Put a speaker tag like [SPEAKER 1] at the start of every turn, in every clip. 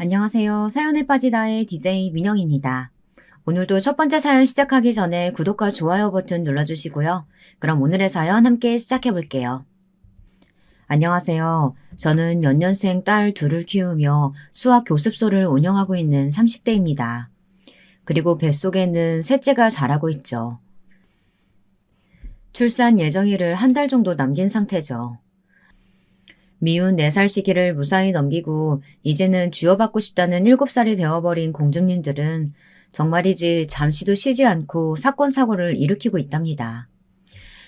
[SPEAKER 1] 안녕하세요. 사연에 빠지다의 DJ 민영입니다. 오늘도 첫 번째 사연 시작하기 전에 구독과 좋아요 버튼 눌러주시고요. 그럼 오늘의 사연 함께 시작해 볼게요. 안녕하세요. 저는 연년생 딸 둘을 키우며 수학 교습소를 운영하고 있는 30대입니다. 그리고 뱃속에는 셋째가 자라고 있죠. 출산 예정일을 한 달 정도 남긴 상태죠. 미운 4살 시기를 무사히 넘기고 이제는 쥐어받고 싶다는 7살이 되어버린 공주님들은 정말이지 잠시도 쉬지 않고 사건 사고를 일으키고 있답니다.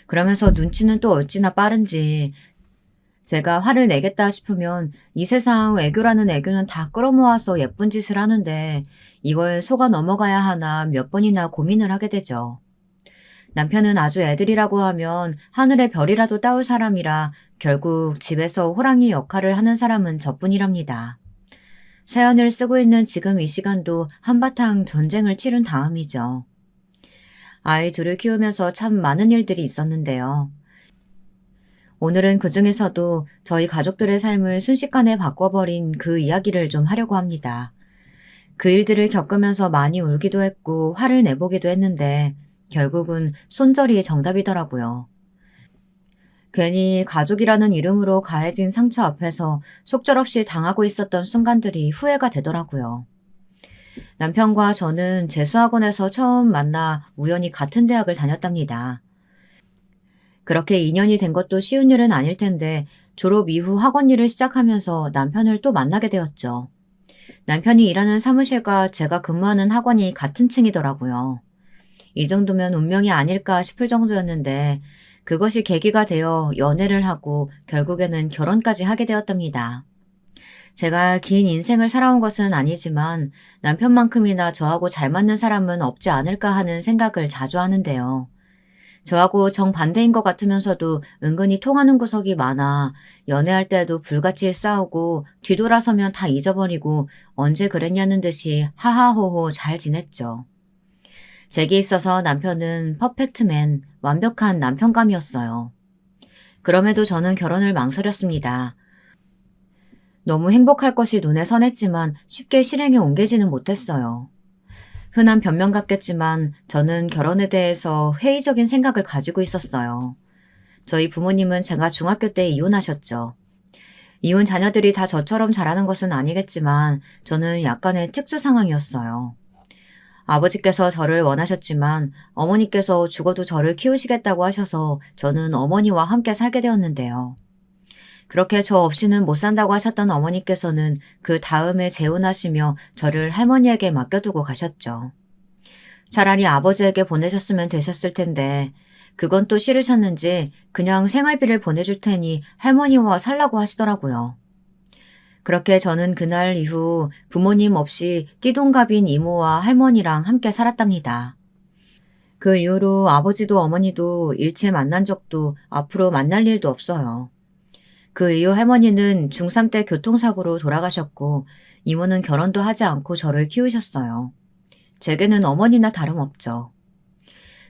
[SPEAKER 1] 그러면서 눈치는 또 어찌나 빠른지 제가 화를 내겠다 싶으면 이 세상 애교라는 애교는 다 끌어모아서 예쁜 짓을 하는데 이걸 속아 넘어가야 하나 몇 번이나 고민을 하게 되죠. 남편은 아주 애들이라고 하면 하늘의 별이라도 따올 사람이라 결국 집에서 호랑이 역할을 하는 사람은 저뿐이랍니다. 사연을 쓰고 있는 지금 이 시간도 한바탕 전쟁을 치른 다음이죠. 아이 둘을 키우면서 참 많은 일들이 있었는데요. 오늘은 그 중에서도 저희 가족들의 삶을 순식간에 바꿔버린 그 이야기를 좀 하려고 합니다. 그 일들을 겪으면서 많이 울기도 했고 화를 내보기도 했는데 결국은 손절이 정답이더라고요. 괜히 가족이라는 이름으로 가해진 상처 앞에서 속절없이 당하고 있었던 순간들이 후회가 되더라고요. 남편과 저는 재수학원에서 처음 만나 우연히 같은 대학을 다녔답니다. 그렇게 인연이 된 것도 쉬운 일은 아닐 텐데 졸업 이후 학원 일을 시작하면서 남편을 또 만나게 되었죠. 남편이 일하는 사무실과 제가 근무하는 학원이 같은 층이더라고요. 이 정도면 운명이 아닐까 싶을 정도였는데 그것이 계기가 되어 연애를 하고 결국에는 결혼까지 하게 되었답니다. 제가 긴 인생을 살아온 것은 아니지만 남편만큼이나 저하고 잘 맞는 사람은 없지 않을까 하는 생각을 자주 하는데요. 저하고 정반대인 것 같으면서도 은근히 통하는 구석이 많아 연애할 때도 불같이 싸우고 뒤돌아서면 다 잊어버리고 언제 그랬냐는 듯이 하하호호 잘 지냈죠. 제게 있어서 남편은 퍼펙트맨, 완벽한 남편감이었어요. 그럼에도 저는 결혼을 망설였습니다. 너무 행복할 것이 눈에 선했지만 쉽게 실행에 옮기지는 못했어요. 흔한 변명 같겠지만 저는 결혼에 대해서 회의적인 생각을 가지고 있었어요. 저희 부모님은 제가 중학교 때 이혼하셨죠. 이혼 자녀들이 다 저처럼 자라는 것은 아니겠지만 저는 약간의 특수 상황이었어요. 아버지께서 저를 원하셨지만 어머니께서 죽어도 저를 키우시겠다고 하셔서 저는 어머니와 함께 살게 되었는데요. 그렇게 저 없이는 못 산다고 하셨던 어머니께서는 그 다음에 재혼하시며 저를 할머니에게 맡겨두고 가셨죠. 차라리 아버지에게 보내셨으면 되셨을 텐데 그건 또 싫으셨는지 그냥 생활비를 보내줄 테니 할머니와 살라고 하시더라고요. 그렇게 저는 그날 이후 부모님 없이 띠동갑인 이모와 할머니랑 함께 살았답니다. 그 이후로 아버지도 어머니도 일체 만난 적도 앞으로 만날 일도 없어요. 그 이후 할머니는 중3 때 교통사고로 돌아가셨고 이모는 결혼도 하지 않고 저를 키우셨어요. 제게는 어머니나 다름없죠.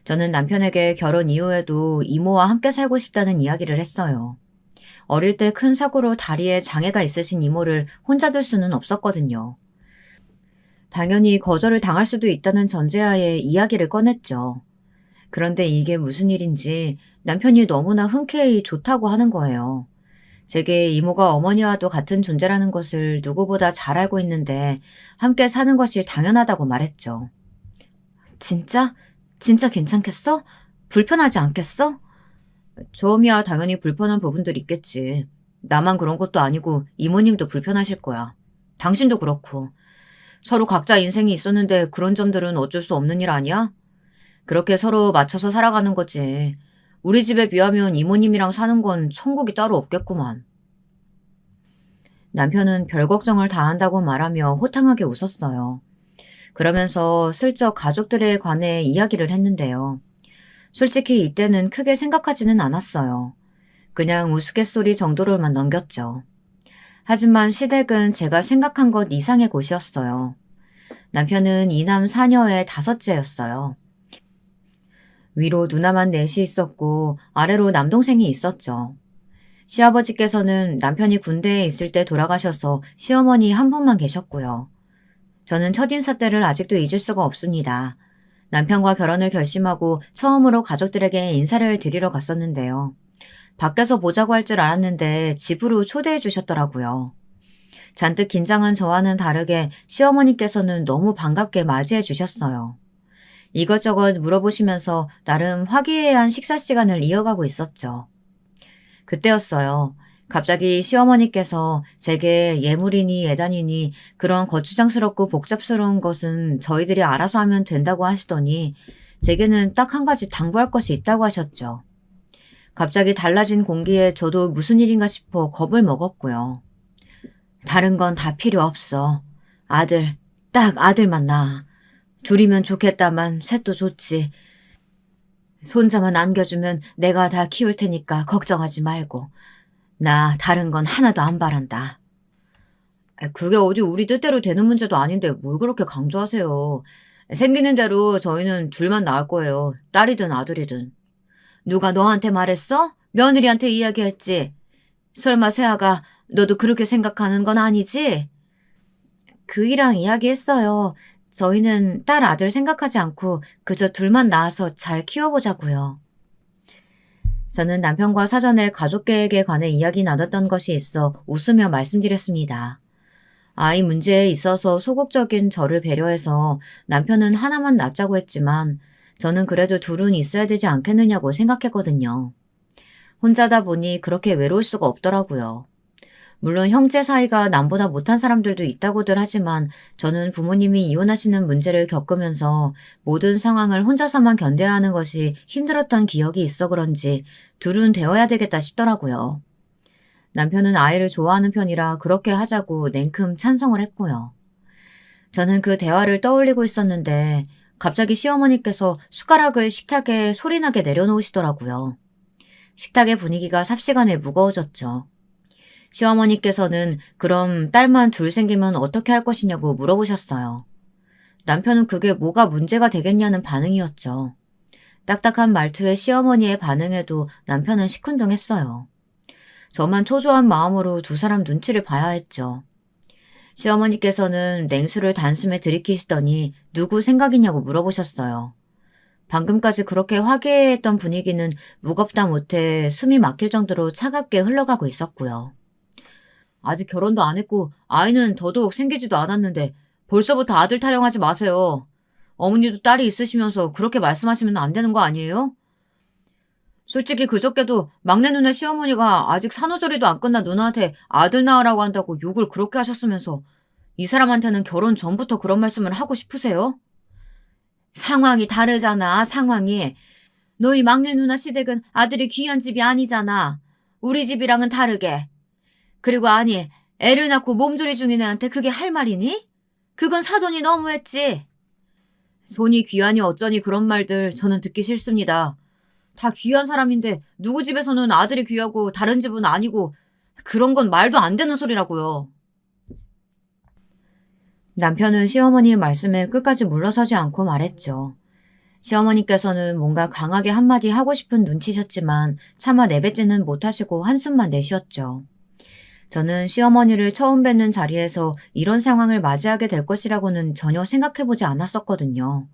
[SPEAKER 1] 저는 남편에게 결혼 이후에도 이모와 함께 살고 싶다는 이야기를 했어요. 어릴 때 큰 사고로 다리에 장애가 있으신 이모를 혼자 둘 수는 없었거든요. 당연히 거절을 당할 수도 있다는 전제하에 이야기를 꺼냈죠. 그런데 이게 무슨 일인지 남편이 너무나 흔쾌히 좋다고 하는 거예요. 제게 이모가 어머니와도 같은 존재라는 것을 누구보다 잘 알고 있는데 함께 사는 것이 당연하다고 말했죠. 진짜? 진짜 괜찮겠어? 불편하지 않겠어? 처음이야 당연히 불편한 부분들 있겠지. 나만 그런 것도 아니고 이모님도 불편하실 거야. 당신도 그렇고. 서로 각자 인생이 있었는데 그런 점들은 어쩔 수 없는 일 아니야? 그렇게 서로 맞춰서 살아가는 거지. 우리 집에 비하면 이모님이랑 사는 건 천국이 따로 없겠구만. 남편은 별 걱정을 다 한다고 말하며 호탕하게 웃었어요. 그러면서 슬쩍 가족들에 관해 이야기를 했는데요. 솔직히 이때는 크게 생각하지는 않았어요. 그냥 우스갯소리 정도로만 넘겼죠. 하지만 시댁은 제가 생각한 것 이상의 곳이었어요. 남편은 이남 사녀의 다섯째였어요. 위로 누나만 넷이 있었고 아래로 남동생이 있었죠. 시아버지께서는 남편이 군대에 있을 때 돌아가셔서 시어머니 한 분만 계셨고요. 저는 첫인사 때를 아직도 잊을 수가 없습니다. 남편과 결혼을 결심하고 처음으로 가족들에게 인사를 드리러 갔었는데요. 밖에서 보자고 할 줄 알았는데 집으로 초대해 주셨더라고요. 잔뜩 긴장한 저와는 다르게 시어머니께서는 너무 반갑게 맞이해 주셨어요. 이것저것 물어보시면서 나름 화기애애한 식사 시간을 이어가고 있었죠. 그때였어요. 갑자기 시어머니께서 제게 예물이니 예단이니 그런 거추장스럽고 복잡스러운 것은 저희들이 알아서 하면 된다고 하시더니 제게는 딱 한 가지 당부할 것이 있다고 하셨죠. 갑자기 달라진 공기에 저도 무슨 일인가 싶어 겁을 먹었고요. 다른 건 다 필요 없어. 아들, 딱 아들만 낳아. 둘이면 좋겠다만 셋도 좋지. 손자만 안겨주면 내가 다 키울 테니까 걱정하지 말고. 나 다른 건 하나도 안 바란다. 그게 어디 우리 뜻대로 되는 문제도 아닌데 뭘 그렇게 강조하세요. 생기는 대로 저희는 둘만 낳을 거예요. 딸이든 아들이든. 누가 너한테 말했어? 며느리한테 이야기했지. 설마 세아가 너도 그렇게 생각하는 건 아니지? 그이랑 이야기했어요. 저희는 딸 아들 생각하지 않고 그저 둘만 낳아서 잘 키워보자고요. 저는 남편과 사전에 가족 계획에 관해 이야기 나눴던 것이 있어 웃으며 말씀드렸습니다. 아이 문제에 있어서 소극적인 저를 배려해서 남편은 하나만 낳자고 했지만 저는 그래도 둘은 있어야 되지 않겠느냐고 생각했거든요. 혼자다 보니 그렇게 외로울 수가 없더라고요. 물론 형제 사이가 남보다 못한 사람들도 있다고들 하지만 저는 부모님이 이혼하시는 문제를 겪으면서 모든 상황을 혼자서만 견뎌야 하는 것이 힘들었던 기억이 있어 그런지 둘은 되어야 되겠다 싶더라고요. 남편은 아이를 좋아하는 편이라 그렇게 하자고 냉큼 찬성을 했고요. 저는 그 대화를 떠올리고 있었는데 갑자기 시어머니께서 숟가락을 식탁에 소리나게 내려놓으시더라고요. 식탁의 분위기가 삽시간에 무거워졌죠. 시어머니께서는 그럼 딸만 둘 생기면 어떻게 할 것이냐고 물어보셨어요. 남편은 그게 뭐가 문제가 되겠냐는 반응이었죠. 딱딱한 말투에 시어머니의 반응에도 남편은 시큰둥했어요. 저만 초조한 마음으로 두 사람 눈치를 봐야 했죠. 시어머니께서는 냉수를 단숨에 들이키시더니 누구 생각이냐고 물어보셨어요. 방금까지 그렇게 화기애애했던 분위기는 무겁다 못해 숨이 막힐 정도로 차갑게 흘러가고 있었고요. 아직 결혼도 안 했고 아이는 더더욱 생기지도 않았는데 벌써부터 아들 타령하지 마세요. 어머니도 딸이 있으시면서 그렇게 말씀하시면 안 되는 거 아니에요? 솔직히 그저께도 막내 누나 시어머니가 아직 산후조리도 안 끝난 누나한테 아들 낳으라고 한다고 욕을 그렇게 하셨으면서 이 사람한테는 결혼 전부터 그런 말씀을 하고 싶으세요? 상황이 다르잖아, 상황이. 너희 막내 누나 시댁은 아들이 귀한 집이 아니잖아. 우리 집이랑은 다르게. 그리고 아니, 애를 낳고 몸조리 중인 애한테 그게 할 말이니? 그건 사돈이 너무했지. 손이 귀하니 어쩌니 그런 말들 저는 듣기 싫습니다. 다 귀한 사람인데 누구 집에서는 아들이 귀하고 다른 집은 아니고 그런 건 말도 안 되는 소리라고요. 남편은 시어머니의 말씀에 끝까지 물러서지 않고 말했죠. 시어머니께서는 뭔가 강하게 한마디 하고 싶은 눈치셨지만 차마 내뱉지는 못하시고 한숨만 내쉬었죠. 저는 시어머니를 처음 뵙는 자리에서 이런 상황을 맞이하게 될 것이라고는 전혀 생각해보지 않았었거든요.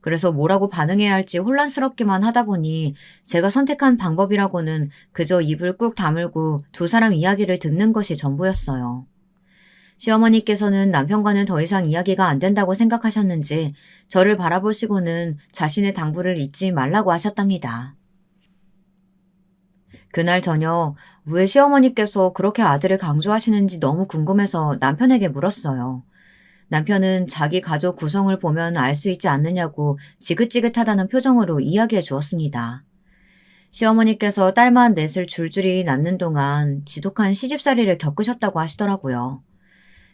[SPEAKER 1] 그래서 뭐라고 반응해야 할지 혼란스럽기만 하다 보니 제가 선택한 방법이라고는 그저 입을 꾹 다물고 두 사람 이야기를 듣는 것이 전부였어요. 시어머니께서는 남편과는 더 이상 이야기가 안 된다고 생각하셨는지 저를 바라보시고는 자신의 당부를 잊지 말라고 하셨답니다. 그날 저녁 왜 시어머니께서 그렇게 아들을 강조하시는지 너무 궁금해서 남편에게 물었어요. 남편은 자기 가족 구성을 보면 알 수 있지 않느냐고 지긋지긋하다는 표정으로 이야기해 주었습니다. 시어머니께서 딸만 넷을 줄줄이 낳는 동안 지독한 시집살이를 겪으셨다고 하시더라고요.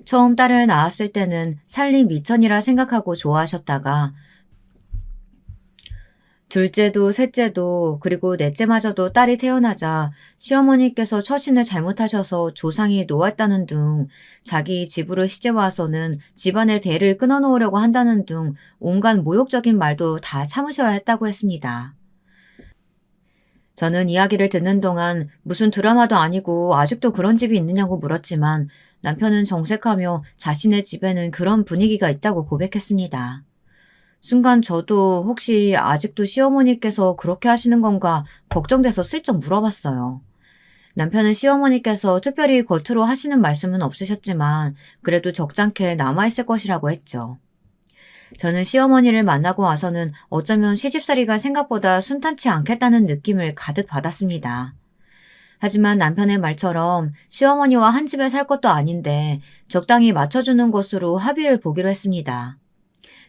[SPEAKER 1] 처음 딸을 낳았을 때는 살림 미천이라 생각하고 좋아하셨다가 둘째도 셋째도 그리고 넷째마저도 딸이 태어나자 시어머니께서 처신을 잘못하셔서 조상이 노았다는 둥 자기 집으로 시집와서는 집안의 대를 끊어놓으려고 한다는 둥 온갖 모욕적인 말도 다 참으셔야 했다고 했습니다. 저는 이야기를 듣는 동안 무슨 드라마도 아니고 아직도 그런 집이 있느냐고 물었지만 남편은 정색하며 자신의 집에는 그런 분위기가 있다고 고백했습니다. 순간 저도 혹시 아직도 시어머니께서 그렇게 하시는 건가 걱정돼서 슬쩍 물어봤어요. 남편은 시어머니께서 특별히 겉으로 하시는 말씀은 없으셨지만 그래도 적잖게 남아있을 것이라고 했죠. 저는 시어머니를 만나고 와서는 어쩌면 시집살이가 생각보다 순탄치 않겠다는 느낌을 가득 받았습니다. 하지만 남편의 말처럼 시어머니와 한 집에 살 것도 아닌데 적당히 맞춰주는 것으로 합의를 보기로 했습니다.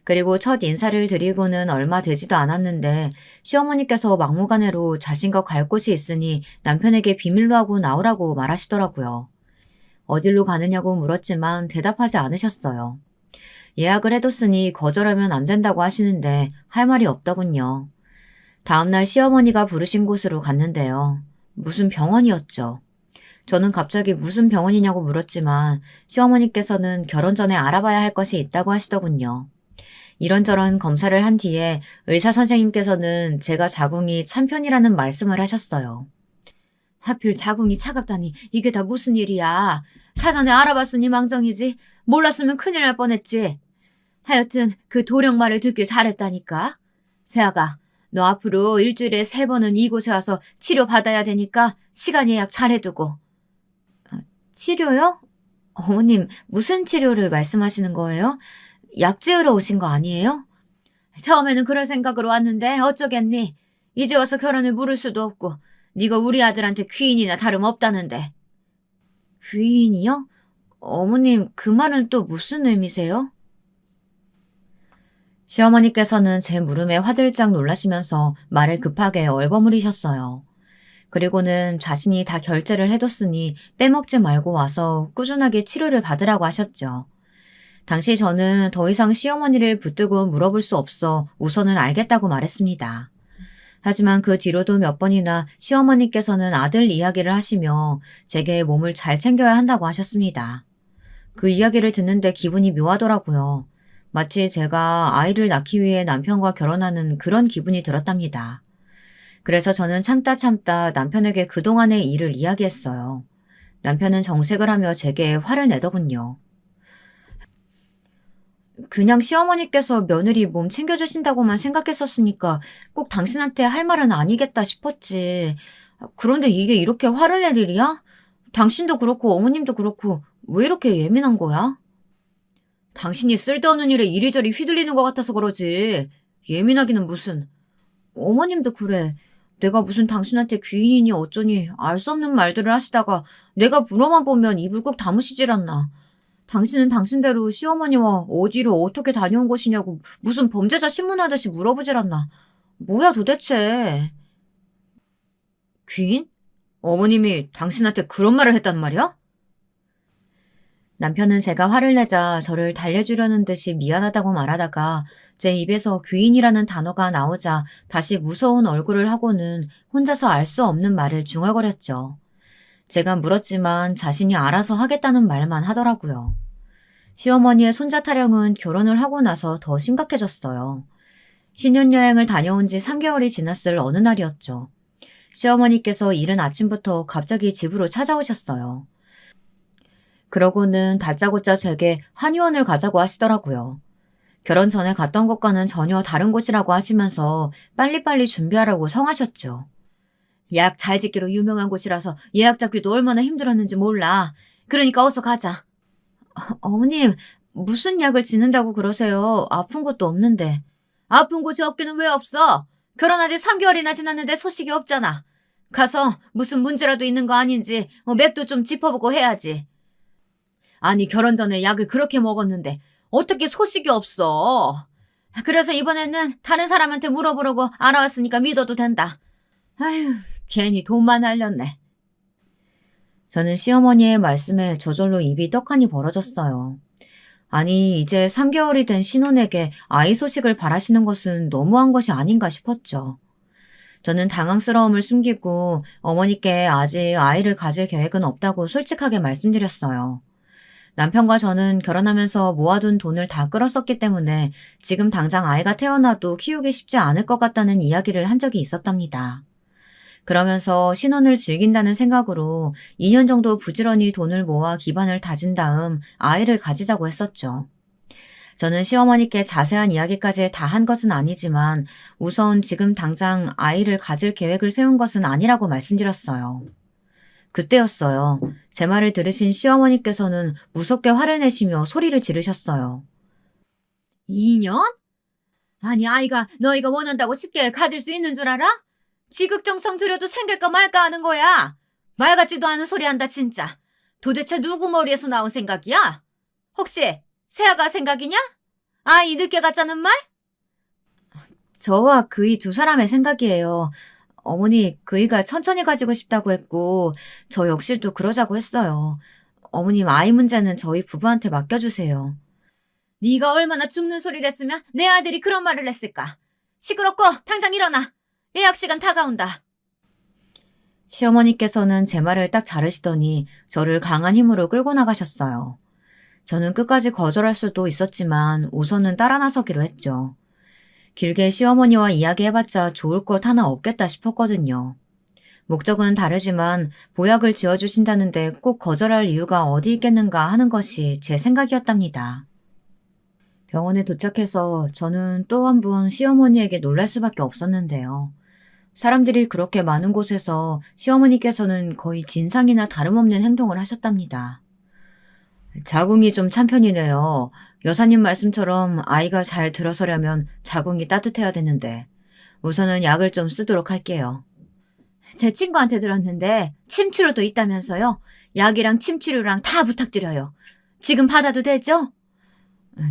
[SPEAKER 1] 그리고 첫 인사를 드리고는 얼마 되지도 않았는데 시어머니께서 막무가내로 자신과 갈 곳이 있으니 남편에게 비밀로 하고 나오라고 말하시더라고요. 어딜로 가느냐고 물었지만 대답하지 않으셨어요. 예약을 해뒀으니 거절하면 안 된다고 하시는데 할 말이 없더군요. 다음날 시어머니가 부르신 곳으로 갔는데요. 무슨 병원이었죠. 저는 갑자기 무슨 병원이냐고 물었지만 시어머니께서는 결혼 전에 알아봐야 할 것이 있다고 하시더군요. 이런저런 검사를 한 뒤에 의사 선생님께서는 제가 자궁이 참편이라는 말씀을 하셨어요. 하필 자궁이 차갑다니 이게 다 무슨 일이야. 사전에 알아봤으니 망정이지. 몰랐으면 큰일 날 뻔했지. 하여튼 그 도령 말을 듣길 잘했다니까. 세아가 너 앞으로 일주일에 3번은 이곳에 와서 치료받아야 되니까 시간 예약 잘해두고. 치료요? 어머님 무슨 치료를 말씀하시는 거예요? 약 지으러 오신 거 아니에요? 처음에는 그럴 생각으로 왔는데 어쩌겠니? 이제 와서 결혼을 물을 수도 없고 네가 우리 아들한테 귀인이나 다름없다는데. 귀인이요? 어머님 그 말은 또 무슨 의미세요? 시어머니께서는 제 물음에 화들짝 놀라시면서 말을 급하게 얼버무리셨어요. 그리고는 자신이 다 결제를 해뒀으니 빼먹지 말고 와서 꾸준하게 치료를 받으라고 하셨죠. 당시 저는 더 이상 시어머니를 붙들고 물어볼 수 없어 우선은 알겠다고 말했습니다. 하지만 그 뒤로도 몇 번이나 시어머니께서는 아들 이야기를 하시며 제게 몸을 잘 챙겨야 한다고 하셨습니다. 그 이야기를 듣는데 기분이 묘하더라고요. 마치 제가 아이를 낳기 위해 남편과 결혼하는 그런 기분이 들었답니다. 그래서 저는 참다 남편에게 그동안의 일을 이야기했어요. 남편은 정색을 하며 제게 화를 내더군요. 그냥 시어머니께서 며느리 몸 챙겨주신다고만 생각했었으니까 꼭 당신한테 할 말은 아니겠다 싶었지. 그런데 이게 이렇게 화를 낼 일이야? 당신도 그렇고 어머님도 그렇고 왜 이렇게 예민한 거야? 당신이 쓸데없는 일에 이리저리 휘둘리는 것 같아서 그러지. 예민하기는 무슨. 어머님도 그래. 내가 무슨 당신한테 귀인이니 어쩌니 알 수 없는 말들을 하시다가 내가 물어만 보면 입을 꾹 다무시질 않나. 당신은 당신대로 시어머니와 어디로 어떻게 다녀온 것이냐고 무슨 범죄자 신문하듯이 물어보질 않나. 뭐야 도대체. 귀인? 어머님이 당신한테 그런 말을 했단 말이야? 남편은 제가 화를 내자 저를 달래주려는 듯이 미안하다고 말하다가 제 입에서 귀인이라는 단어가 나오자 다시 무서운 얼굴을 하고는 혼자서 알 수 없는 말을 중얼거렸죠. 제가 물었지만 자신이 알아서 하겠다는 말만 하더라고요. 시어머니의 손자 타령은 결혼을 하고 나서 더 심각해졌어요. 신혼여행을 다녀온 지 3개월이 지났을 어느 날이었죠. 시어머니께서 이른 아침부터 갑자기 집으로 찾아오셨어요. 그러고는 다짜고짜 제게 한의원을 가자고 하시더라고요. 결혼 전에 갔던 곳과는 전혀 다른 곳이라고 하시면서 빨리빨리 준비하라고 성하셨죠. 약 잘 짓기로 유명한 곳이라서 예약 잡기도 얼마나 힘들었는지 몰라. 그러니까 어서 가자. 어머님, 무슨 약을 짓는다고 그러세요? 아픈 것도 없는데. 아픈 곳이 없기는 왜 없어? 결혼한 지 3개월이나 지났는데 소식이 없잖아. 가서 무슨 문제라도 있는 거 아닌지 맥도 좀 짚어보고 해야지. 아니 결혼 전에 약을 그렇게 먹었는데 어떻게 소식이 없어. 그래서 이번에는 다른 사람한테 물어보려고 알아왔으니까 믿어도 된다. 아휴 괜히 돈만 날렸네. 저는 시어머니의 말씀에 저절로 입이 떡하니 벌어졌어요. 아니 이제 3개월이 된 신혼에게 아이 소식을 바라시는 것은 너무한 것이 아닌가 싶었죠. 저는 당황스러움을 숨기고 어머니께 아직 아이를 가질 계획은 없다고 솔직하게 말씀드렸어요. 남편과 저는 결혼하면서 모아둔 돈을 다 끌었었기 때문에 지금 당장 아이가 태어나도 키우기 쉽지 않을 것 같다는 이야기를 한 적이 있었답니다. 그러면서 신혼을 즐긴다는 생각으로 2년 정도 부지런히 돈을 모아 기반을 다진 다음 아이를 가지자고 했었죠. 저는 시어머니께 자세한 이야기까지 다 한 것은 아니지만 우선 지금 당장 아이를 가질 계획을 세운 것은 아니라고 말씀드렸어요. 그때였어요. 제 말을 들으신 시어머니께서는 무섭게 화를 내시며 소리를 지르셨어요. 2년? 아니, 아이가 너희가 원한다고 쉽게 가질 수 있는 줄 알아? 지극정성 들여도 생길까 말까 하는 거야. 말 같지도 않은 소리 한다, 진짜. 도대체 누구 머리에서 나온 생각이야? 혹시 세아가 생각이냐? 아이 늦게 갖자는 말? 저와 그이 두 사람의 생각이에요. 어머니, 그이가 천천히 가지고 싶다고 했고 저 역시도 그러자고 했어요. 어머님, 아이 문제는 저희 부부한테 맡겨주세요. 네가 얼마나 죽는 소리를 했으면 내 아들이 그런 말을 했을까? 시끄럽고 당장 일어나. 예약 시간 다가온다. 시어머니께서는 제 말을 딱 자르시더니 저를 강한 힘으로 끌고 나가셨어요. 저는 끝까지 거절할 수도 있었지만 우선은 따라 나서기로 했죠. 길게 시어머니와 이야기해봤자 좋을 것 하나 없겠다 싶었거든요. 목적은 다르지만 보약을 지어주신다는데 꼭 거절할 이유가 어디 있겠는가 하는 것이 제 생각이었답니다. 병원에 도착해서 저는 또 한 번 시어머니에게 놀랄 수밖에 없었는데요. 사람들이 그렇게 많은 곳에서 시어머니께서는 거의 진상이나 다름없는 행동을 하셨답니다. 자궁이 좀 찬 편이네요. 여사님 말씀처럼 아이가 잘 들어서려면 자궁이 따뜻해야 되는데 우선은 약을 좀 쓰도록 할게요. 제 친구한테 들었는데 침치료도 있다면서요. 약이랑 침치료랑 다 부탁드려요. 지금 받아도 되죠?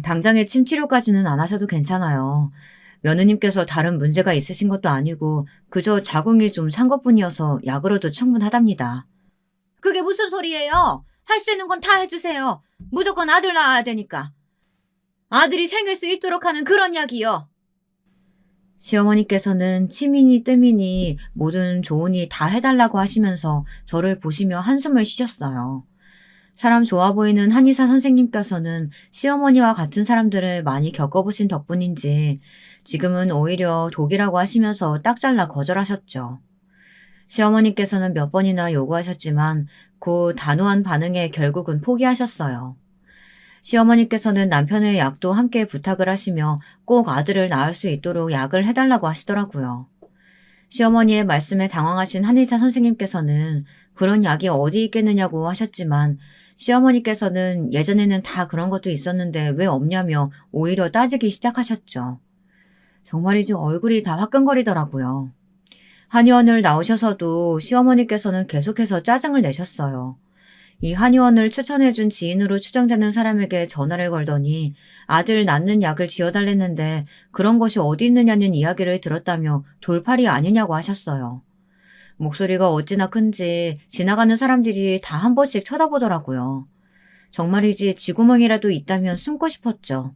[SPEAKER 1] 당장에 침치료까지는 안 하셔도 괜찮아요. 며느님께서 다른 문제가 있으신 것도 아니고 그저 자궁이 좀 찬 것뿐이어서 약으로도 충분하답니다. 그게 무슨 소리예요? 할 수 있는 건 다 해주세요. 무조건 아들 낳아야 되니까. 아들이 생길 수 있도록 하는 그런 약이요. 시어머니께서는 치미니 뜨미니 뭐든 좋으니 다 해달라고 하시면서 저를 보시며 한숨을 쉬셨어요. 사람 좋아 보이는 한의사 선생님께서는 시어머니와 같은 사람들을 많이 겪어보신 덕분인지 지금은 오히려 독이라고 하시면서 딱 잘라 거절하셨죠. 시어머니께서는 몇 번이나 요구하셨지만 그 단호한 반응에 결국은 포기하셨어요. 시어머니께서는 남편의 약도 함께 부탁을 하시며 꼭 아들을 낳을 수 있도록 약을 해달라고 하시더라고요. 시어머니의 말씀에 당황하신 한의사 선생님께서는 그런 약이 어디 있겠느냐고 하셨지만 시어머니께서는 예전에는 다 그런 것도 있었는데 왜 없냐며 오히려 따지기 시작하셨죠. 정말이지 얼굴이 다 화끈거리더라고요. 한의원을 나오셔서도 시어머니께서는 계속해서 짜증을 내셨어요. 이 한의원을 추천해준 지인으로 추정되는 사람에게 전화를 걸더니 아들 낳는 약을 지어달랬는데 그런 것이 어디 있느냐는 이야기를 들었다며 돌팔이 아니냐고 하셨어요. 목소리가 어찌나 큰지 지나가는 사람들이 다 한 번씩 쳐다보더라고요. 정말이지 쥐구멍이라도 있다면 숨고 싶었죠.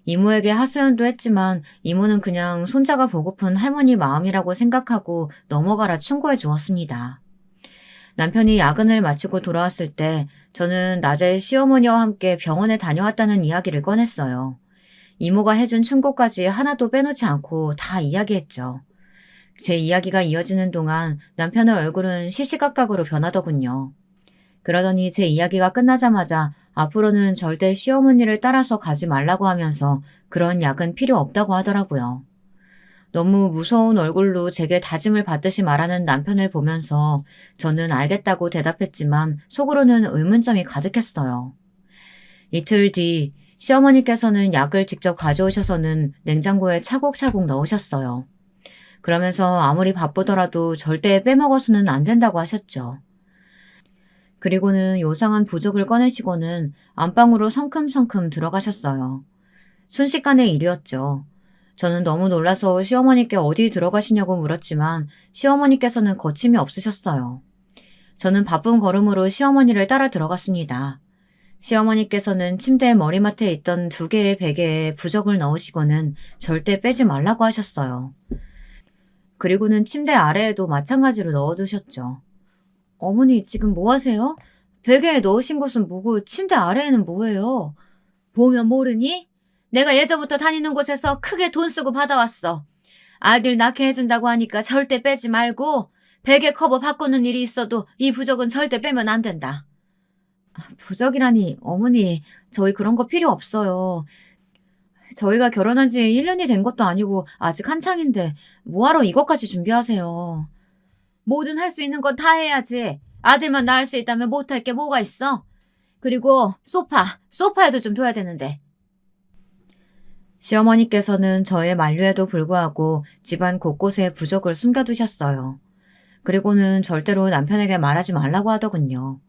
[SPEAKER 1] 이모에게 하소연도 했지만 이모는 그냥 손자가 보고픈 할머니 마음이라고 생각하고 넘어가라 충고해 주었습니다. 남편이 야근을 마치고 돌아왔을 때 저는 낮에 시어머니와 함께 병원에 다녀왔다는 이야기를 꺼냈어요. 이모가 해준 충고까지 하나도 빼놓지 않고 다 이야기했죠. 제 이야기가 이어지는 동안 남편의 얼굴은 시시각각으로 변하더군요. 그러더니 제 이야기가 끝나자마자 앞으로는 절대 시어머니를 따라서 가지 말라고 하면서 그런 약은 필요 없다고 하더라고요. 너무 무서운 얼굴로 제게 다짐을 받듯이 말하는 남편을 보면서 저는 알겠다고 대답했지만 속으로는 의문점이 가득했어요. 이틀 뒤 시어머니께서는 약을 직접 가져오셔서는 냉장고에 차곡차곡 넣으셨어요. 그러면서 아무리 바쁘더라도 절대 빼먹어서는 안 된다고 하셨죠. 그리고는 요상한 부적을 꺼내시고는 안방으로 성큼성큼 들어가셨어요. 순식간의 일이었죠. 저는 너무 놀라서 시어머니께 어디 들어가시냐고 물었지만 시어머니께서는 거침이 없으셨어요. 저는 바쁜 걸음으로 시어머니를 따라 들어갔습니다. 시어머니께서는 침대 머리맡에 있던 2개의 베개에 부적을 넣으시고는 절대 빼지 말라고 하셨어요. 그리고는 침대 아래에도 마찬가지로 넣어두셨죠. 어머니, 지금 뭐 하세요? 베개에 넣으신 것은 뭐고 침대 아래에는 뭐예요? 보면 모르니? 내가 예전부터 다니는 곳에서 크게 돈 쓰고 받아왔어. 아들 낳게 해준다고 하니까 절대 빼지 말고 베개 커버 바꾸는 일이 있어도 이 부적은 절대 빼면 안 된다. 부적이라니, 어머니, 저희 그런 거 필요 없어요. 저희가 결혼한 지 1년이 된 것도 아니고 아직 한창인데 뭐하러 이것까지 준비하세요. 뭐든 할 수 있는 건 다 해야지. 아들만 낳을 수 있다면 못할 게 뭐가 있어? 그리고 소파에도 좀 둬야 되는데. 시어머니께서는 저의 만류에도 불구하고 집안 곳곳에 부적을 숨겨두셨어요. 그리고는 절대로 남편에게 말하지 말라고 하더군요.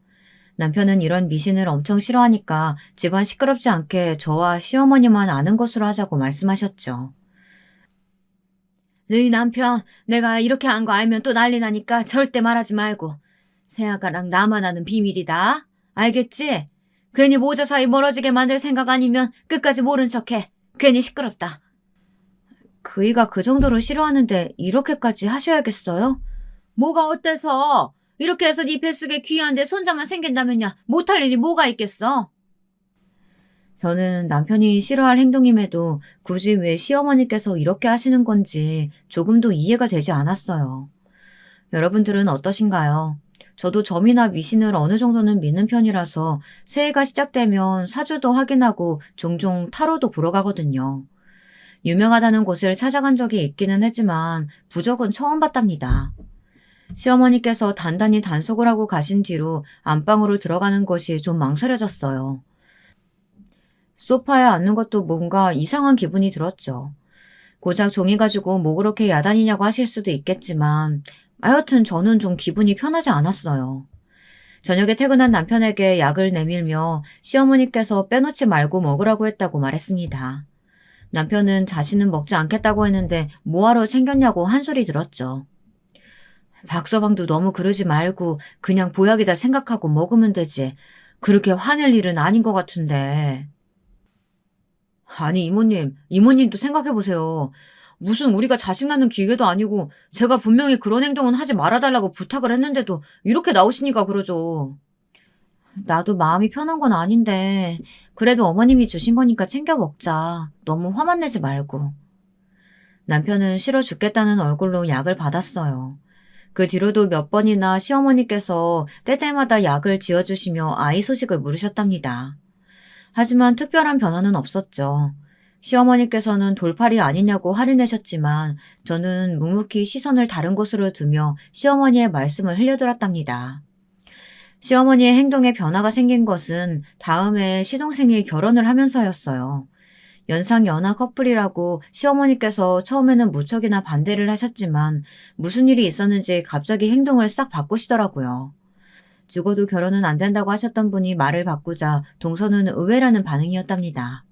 [SPEAKER 1] 남편은 이런 미신을 엄청 싫어하니까 집안 시끄럽지 않게 저와 시어머니만 아는 것으로 하자고 말씀하셨죠. 너희 남편 내가 이렇게 한 거 알면 또 난리 나니까 절대 말하지 말고. 새아가랑 나만 아는 비밀이다. 알겠지? 괜히 모자 사이 멀어지게 만들 생각 아니면 끝까지 모른 척해. 괜히 시끄럽다. 그이가 그 정도로 싫어하는데 이렇게까지 하셔야겠어요? 뭐가 어때서? 이렇게 해서 네 뱃속에 귀한데 손자만 생긴다면야 못할 일이 뭐가 있겠어? 저는 남편이 싫어할 행동임에도 굳이 왜 시어머니께서 이렇게 하시는 건지 조금도 이해가 되지 않았어요. 여러분들은 어떠신가요? 저도 점이나 미신을 어느 정도는 믿는 편이라서 새해가 시작되면 사주도 확인하고 종종 타로도 보러 가거든요. 유명하다는 곳을 찾아간 적이 있기는 했지만 부적은 처음 봤답니다. 시어머니께서 단단히 단속을 하고 가신 뒤로 안방으로 들어가는 것이 좀 망설여졌어요. 소파에 앉는 것도 뭔가 이상한 기분이 들었죠. 고작 종이 가지고 뭐 그렇게 야단이냐고 하실 수도 있겠지만 하여튼 저는 좀 기분이 편하지 않았어요. 저녁에 퇴근한 남편에게 약을 내밀며 시어머니께서 빼놓지 말고 먹으라고 했다고 말했습니다. 남편은 자신은 먹지 않겠다고 했는데 뭐하러 챙겼냐고 한 소리 들었죠. 박서방도 너무 그러지 말고 그냥 보약이다 생각하고 먹으면 되지. 그렇게 화낼 일은 아닌 것 같은데. 아니 이모님도 생각해보세요. 무슨 우리가 자식 낳는 기계도 아니고 제가 분명히 그런 행동은 하지 말아달라고 부탁을 했는데도 이렇게 나오시니까 그러죠. 나도 마음이 편한 건 아닌데 그래도 어머님이 주신 거니까 챙겨 먹자. 너무 화만 내지 말고. 남편은 싫어 죽겠다는 얼굴로 약을 받았어요. 그 뒤로도 몇 번이나 시어머니께서 때때마다 약을 지어주시며 아이 소식을 물으셨답니다. 하지만 특별한 변화는 없었죠. 시어머니께서는 돌팔이 아니냐고 화를 내셨지만 저는 묵묵히 시선을 다른 곳으로 두며 시어머니의 말씀을 흘려들었답니다. 시어머니의 행동에 변화가 생긴 것은 다음해 시동생이 결혼을 하면서였어요. 연상 연하 커플이라고 시어머니께서 처음에는 무척이나 반대를 하셨지만 무슨 일이 있었는지 갑자기 행동을 싹 바꾸시더라고요. 죽어도 결혼은 안 된다고 하셨던 분이 말을 바꾸자 동서는 의외라는 반응이었답니다.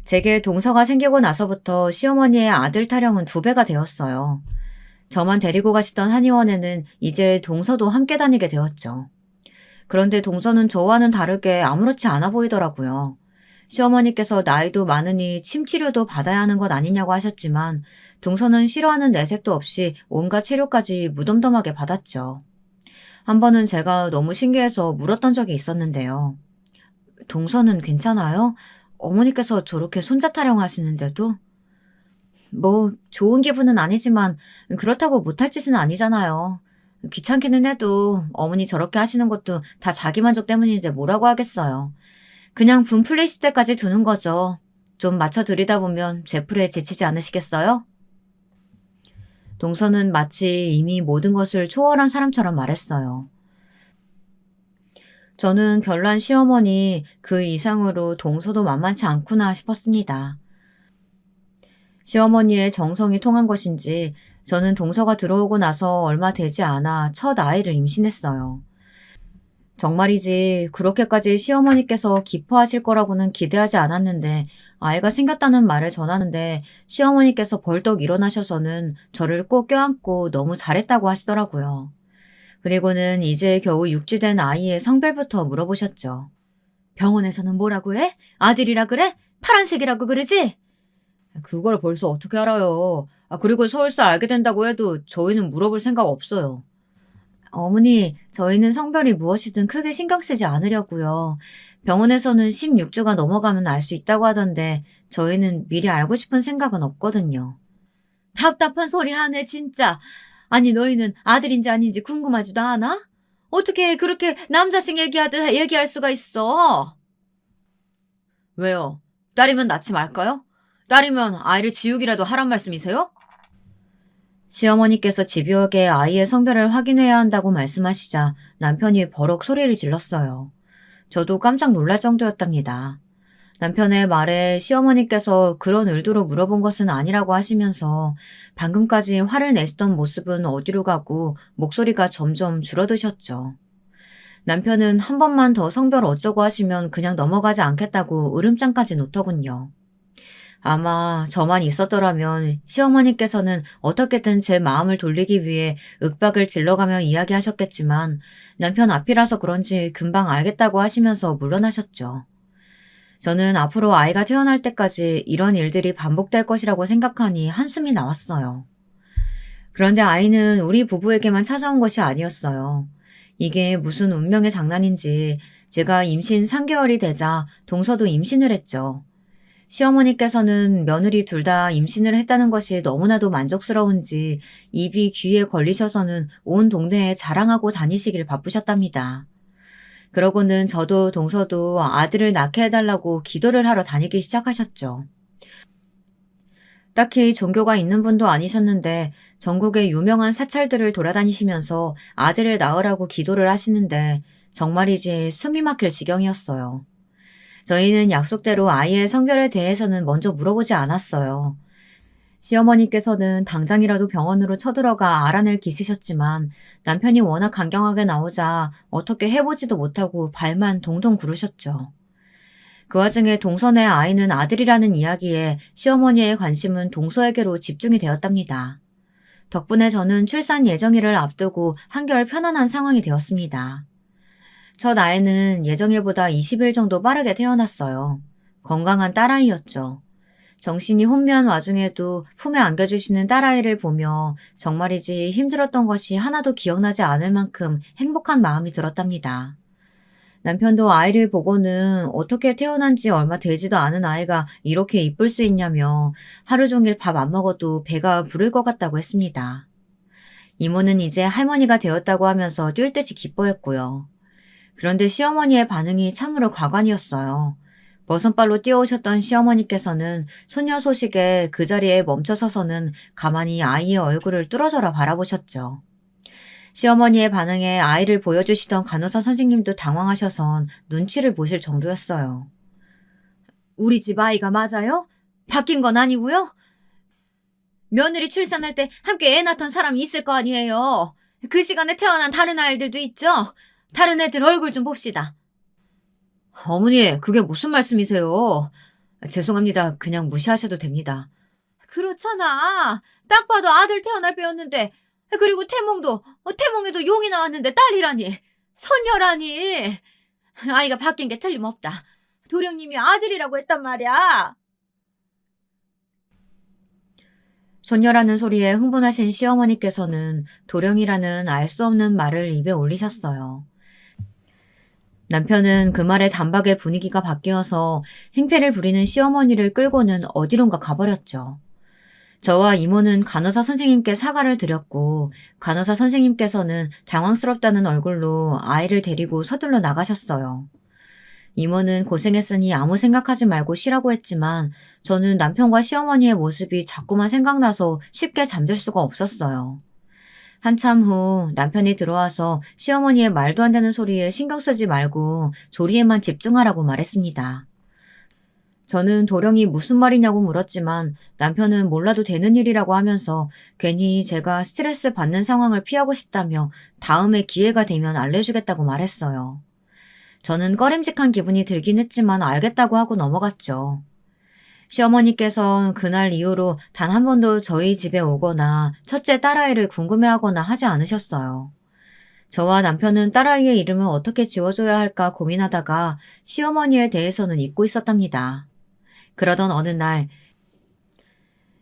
[SPEAKER 1] 제게 동서가 생기고 나서부터 시어머니의 아들 타령은 2배가 되었어요. 저만 데리고 가시던 한의원에는 이제 동서도 함께 다니게 되었죠. 그런데 동서는 저와는 다르게 아무렇지 않아 보이더라고요. 시어머니께서 나이도 많으니 침 치료도 받아야 하는 것 아니냐고 하셨지만 동서는 싫어하는 내색도 없이 온갖 치료까지 무덤덤하게 받았죠. 한 번은 제가 너무 신기해서 물었던 적이 있었는데요. 동서는 괜찮아요? 어머니께서 저렇게 손자 타령하시는데도? 뭐 좋은 기분은 아니지만 그렇다고 못할 짓은 아니잖아요. 귀찮기는 해도 어머니 저렇게 하시는 것도 다 자기 만족 때문인데 뭐라고 하겠어요. 그냥 분 풀리실 때까지 두는 거죠. 좀 맞춰드리다 보면 제 풀에 지치지 않으시겠어요? 동서는 마치 이미 모든 것을 초월한 사람처럼 말했어요. 저는 별난 시어머니 그 이상으로 동서도 만만치 않구나 싶었습니다. 시어머니의 정성이 통한 것인지 저는 동서가 들어오고 나서 얼마 되지 않아 첫 아이를 임신했어요. 정말이지 그렇게까지 시어머니께서 기뻐하실 거라고는 기대하지 않았는데 아이가 생겼다는 말을 전하는데 시어머니께서 벌떡 일어나셔서는 저를 꼭 껴안고 너무 잘했다고 하시더라고요. 그리고는 이제 겨우 육주된 아이의 성별부터 물어보셨죠. 병원에서는 뭐라고 해? 아들이라 그래? 파란색이라고 그러지? 그걸 벌써 어떻게 알아요? 그리고 설사 알게 된다고 해도 저희는 물어볼 생각 없어요. 어머니, 저희는 성별이 무엇이든 크게 신경 쓰지 않으려고요. 병원에서는 16주가 넘어가면 알 수 있다고 하던데 저희는 미리 알고 싶은 생각은 없거든요. 답답한 소리 하네, 진짜. 아니 너희는 아들인지 아닌지 궁금하지도 않아? 어떻게 그렇게 남자식 얘기하듯 얘기할 수가 있어? 왜요? 딸이면 낳지 말까요? 딸이면 아이를 지우기라도 하란 말씀이세요? 시어머니께서 집요하게 아이의 성별을 확인해야 한다고 말씀하시자 남편이 버럭 소리를 질렀어요. 저도 깜짝 놀랄 정도였답니다. 남편의 말에 시어머니께서 그런 의도로 물어본 것은 아니라고 하시면서 방금까지 화를 내시던 모습은 어디로 가고 목소리가 점점 줄어드셨죠. 남편은 한 번만 더 성별 어쩌고 하시면 그냥 넘어가지 않겠다고 으름장까지 놓더군요. 아마 저만 있었더라면 시어머니께서는 어떻게든 제 마음을 돌리기 위해 윽박을 질러가며 이야기하셨겠지만 남편 앞이라서 그런지 금방 알겠다고 하시면서 물러나셨죠. 저는 앞으로 아이가 태어날 때까지 이런 일들이 반복될 것이라고 생각하니 한숨이 나왔어요. 그런데 아이는 우리 부부에게만 찾아온 것이 아니었어요. 이게 무슨 운명의 장난인지 제가 임신 3개월이 되자 동서도 임신을 했죠. 시어머니께서는 며느리 둘 다 임신을 했다는 것이 너무나도 만족스러운지 입이 귀에 걸리셔서는 온 동네에 자랑하고 다니시길 바쁘셨답니다. 그러고는 저도 동서도 아들을 낳게 해달라고 기도를 하러 다니기 시작하셨죠. 딱히 종교가 있는 분도 아니셨는데 전국의 유명한 사찰들을 돌아다니시면서 아들을 낳으라고 기도를 하시는데 정말이지 숨이 막힐 지경이었어요. 저희는 약속대로 아이의 성별에 대해서는 먼저 물어보지 않았어요. 시어머니께서는 당장이라도 병원으로 쳐들어가 알아낼 기세셨지만 남편이 워낙 강경하게 나오자 어떻게 해보지도 못하고 발만 동동 구르셨죠. 그 와중에 동선의 아이는 아들이라는 이야기에 시어머니의 관심은 동서에게로 집중이 되었답니다. 덕분에 저는 출산 예정일을 앞두고 한결 편안한 상황이 되었습니다. 첫 아이는 예정일보다 20일 정도 빠르게 태어났어요. 건강한 딸아이였죠. 정신이 혼미한 와중에도 품에 안겨주시는 딸아이를 보며 정말이지 힘들었던 것이 하나도 기억나지 않을 만큼 행복한 마음이 들었답니다. 남편도 아이를 보고는 어떻게 태어난 지 얼마 되지도 않은 아이가 이렇게 이쁠 수 있냐며 하루 종일 밥 안 먹어도 배가 부를 것 같다고 했습니다. 이모는 이제 할머니가 되었다고 하면서 뛸 듯이 기뻐했고요. 그런데 시어머니의 반응이 참으로 과관이었어요. 버선발로 뛰어오셨던 시어머니께서는 소녀 소식에 그 자리에 멈춰서서는 가만히 아이의 얼굴을 뚫어져라 바라보셨죠. 시어머니의 반응에 아이를 보여주시던 간호사 선생님도 당황하셔선 눈치를 보실 정도였어요. 우리 집 아이가 맞아요? 바뀐 건 아니고요? 며느리 출산할 때 함께 애 낳던 사람이 있을 거 아니에요. 그 시간에 태어난 다른 아이들도 있죠? 다른 애들 얼굴 좀 봅시다. 어머니, 그게 무슨 말씀이세요? 죄송합니다. 그냥 무시하셔도 됩니다. 그렇잖아. 딱 봐도 아들 태어날 빼였는데. 그리고 태몽에도 용이 나왔는데 딸이라니. 손녀라니. 아이가 바뀐 게 틀림없다. 도령님이 아들이라고 했단 말이야. 손녀라는 소리에 흥분하신 시어머니께서는 도령이라는 알 수 없는 말을 입에 올리셨어요. 남편은 그 말에 단박에 분위기가 바뀌어서 행패를 부리는 시어머니를 끌고는 어디론가 가버렸죠. 저와 이모는 간호사 선생님께 사과를 드렸고 간호사 선생님께서는 당황스럽다는 얼굴로 아이를 데리고 서둘러 나가셨어요. 이모는 고생했으니 아무 생각하지 말고 쉬라고 했지만 저는 남편과 시어머니의 모습이 자꾸만 생각나서 쉽게 잠들 수가 없었어요. 한참 후 남편이 들어와서 시어머니의 말도 안 되는 소리에 신경 쓰지 말고 조리에만 집중하라고 말했습니다. 저는 도령이 무슨 말이냐고 물었지만 남편은 몰라도 되는 일이라고 하면서 괜히 제가 스트레스 받는 상황을 피하고 싶다며 다음에 기회가 되면 알려주겠다고 말했어요. 저는 꺼림직한 기분이 들긴 했지만 알겠다고 하고 넘어갔죠. 시어머니께서 그날 이후로 단 한 번도 저희 집에 오거나 첫째 딸아이를 궁금해하거나 하지 않으셨어요. 저와 남편은 딸아이의 이름을 어떻게 지어줘야 할까 고민하다가 시어머니에 대해서는 잊고 있었답니다. 그러던 어느 날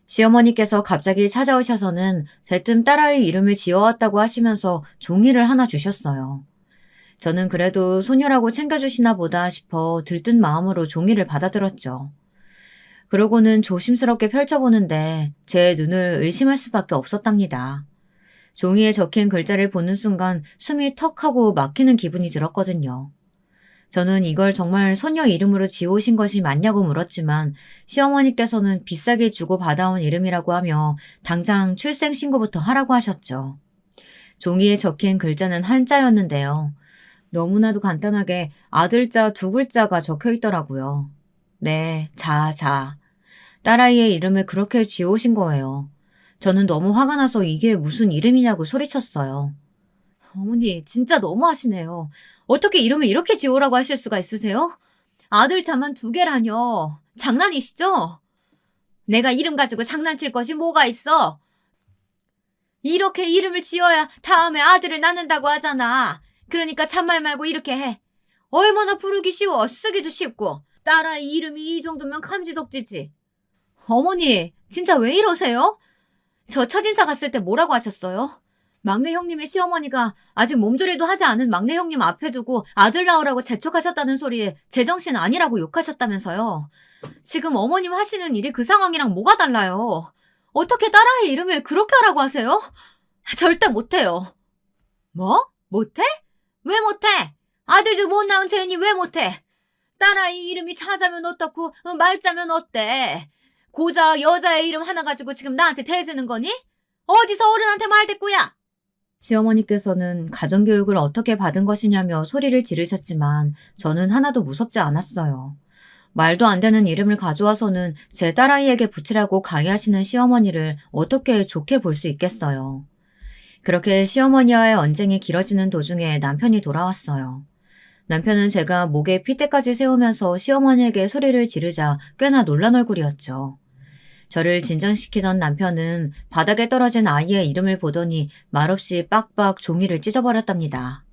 [SPEAKER 1] 시어머니께서 갑자기 찾아오셔서는 대뜸 딸아이 이름을 지어왔다고 하시면서 종이를 하나 주셨어요. 저는 그래도 소녀라고 챙겨주시나 보다 싶어 들뜬 마음으로 종이를 받아들었죠. 그러고는 조심스럽게 펼쳐보는데 제 눈을 의심할 수밖에 없었답니다. 종이에 적힌 글자를 보는 순간 숨이 턱 하고 막히는 기분이 들었거든요. 저는 이걸 정말 소녀 이름으로 지어오신 것이 맞냐고 물었지만 시어머니께서는 비싸게 주고 받아온 이름이라고 하며 당장 출생신고부터 하라고 하셨죠. 종이에 적힌 글자는 한자였는데요. 너무나도 간단하게 아들자 두 글자가 적혀 있더라고요. 네, 자. 딸아이의 이름을 그렇게 지어오신 거예요. 저는 너무 화가 나서 이게 무슨 이름이냐고 소리쳤어요. 어머니, 진짜 너무하시네요. 어떻게 이름을 이렇게 지으라고 하실 수가 있으세요? 아들 자만 두 개라뇨. 장난이시죠? 내가 이름 가지고 장난칠 것이 뭐가 있어? 이렇게 이름을 지어야 다음에 아들을 낳는다고 하잖아. 그러니까 잔말 말고 이렇게 해. 얼마나 부르기 쉬워. 쓰기도 쉽고. 딸아이 이름이 이 정도면 감지덕지지. 어머니, 진짜 왜 이러세요? 저 첫인사 갔을 때 뭐라고 하셨어요? 막내 형님의 시어머니가 아직 몸조리도 하지 않은 막내 형님 앞에 두고 아들 낳으라고 재촉하셨다는 소리에 제정신 아니라고 욕하셨다면서요. 지금 어머님 하시는 일이 그 상황이랑 뭐가 달라요? 어떻게 딸아이 이름을 그렇게 하라고 하세요? 절대 못해요. 뭐? 못해? 왜 못해? 아들도 못 낳은 죄인이 왜 못해? 딸아이 이름이 차자면 어떻고 말자면 어때? 고작 여자의 이름 하나 가지고 지금 나한테 대드는 거니? 어디서 어른한테 말대꾸야? 시어머니께서는 가정교육을 어떻게 받은 것이냐며 소리를 지르셨지만 저는 하나도 무섭지 않았어요. 말도 안 되는 이름을 가져와서는 제 딸아이에게 붙이라고 강요하시는 시어머니를 어떻게 좋게 볼 수 있겠어요. 그렇게 시어머니와의 언쟁이 길어지는 도중에 남편이 돌아왔어요. 남편은 제가 목에 핏대까지 세우면서 시어머니에게 소리를 지르자 꽤나 놀란 얼굴이었죠. 저를 진정시키던 남편은 바닥에 떨어진 아이의 이름을 보더니 말없이 빡빡 종이를 찢어버렸답니다.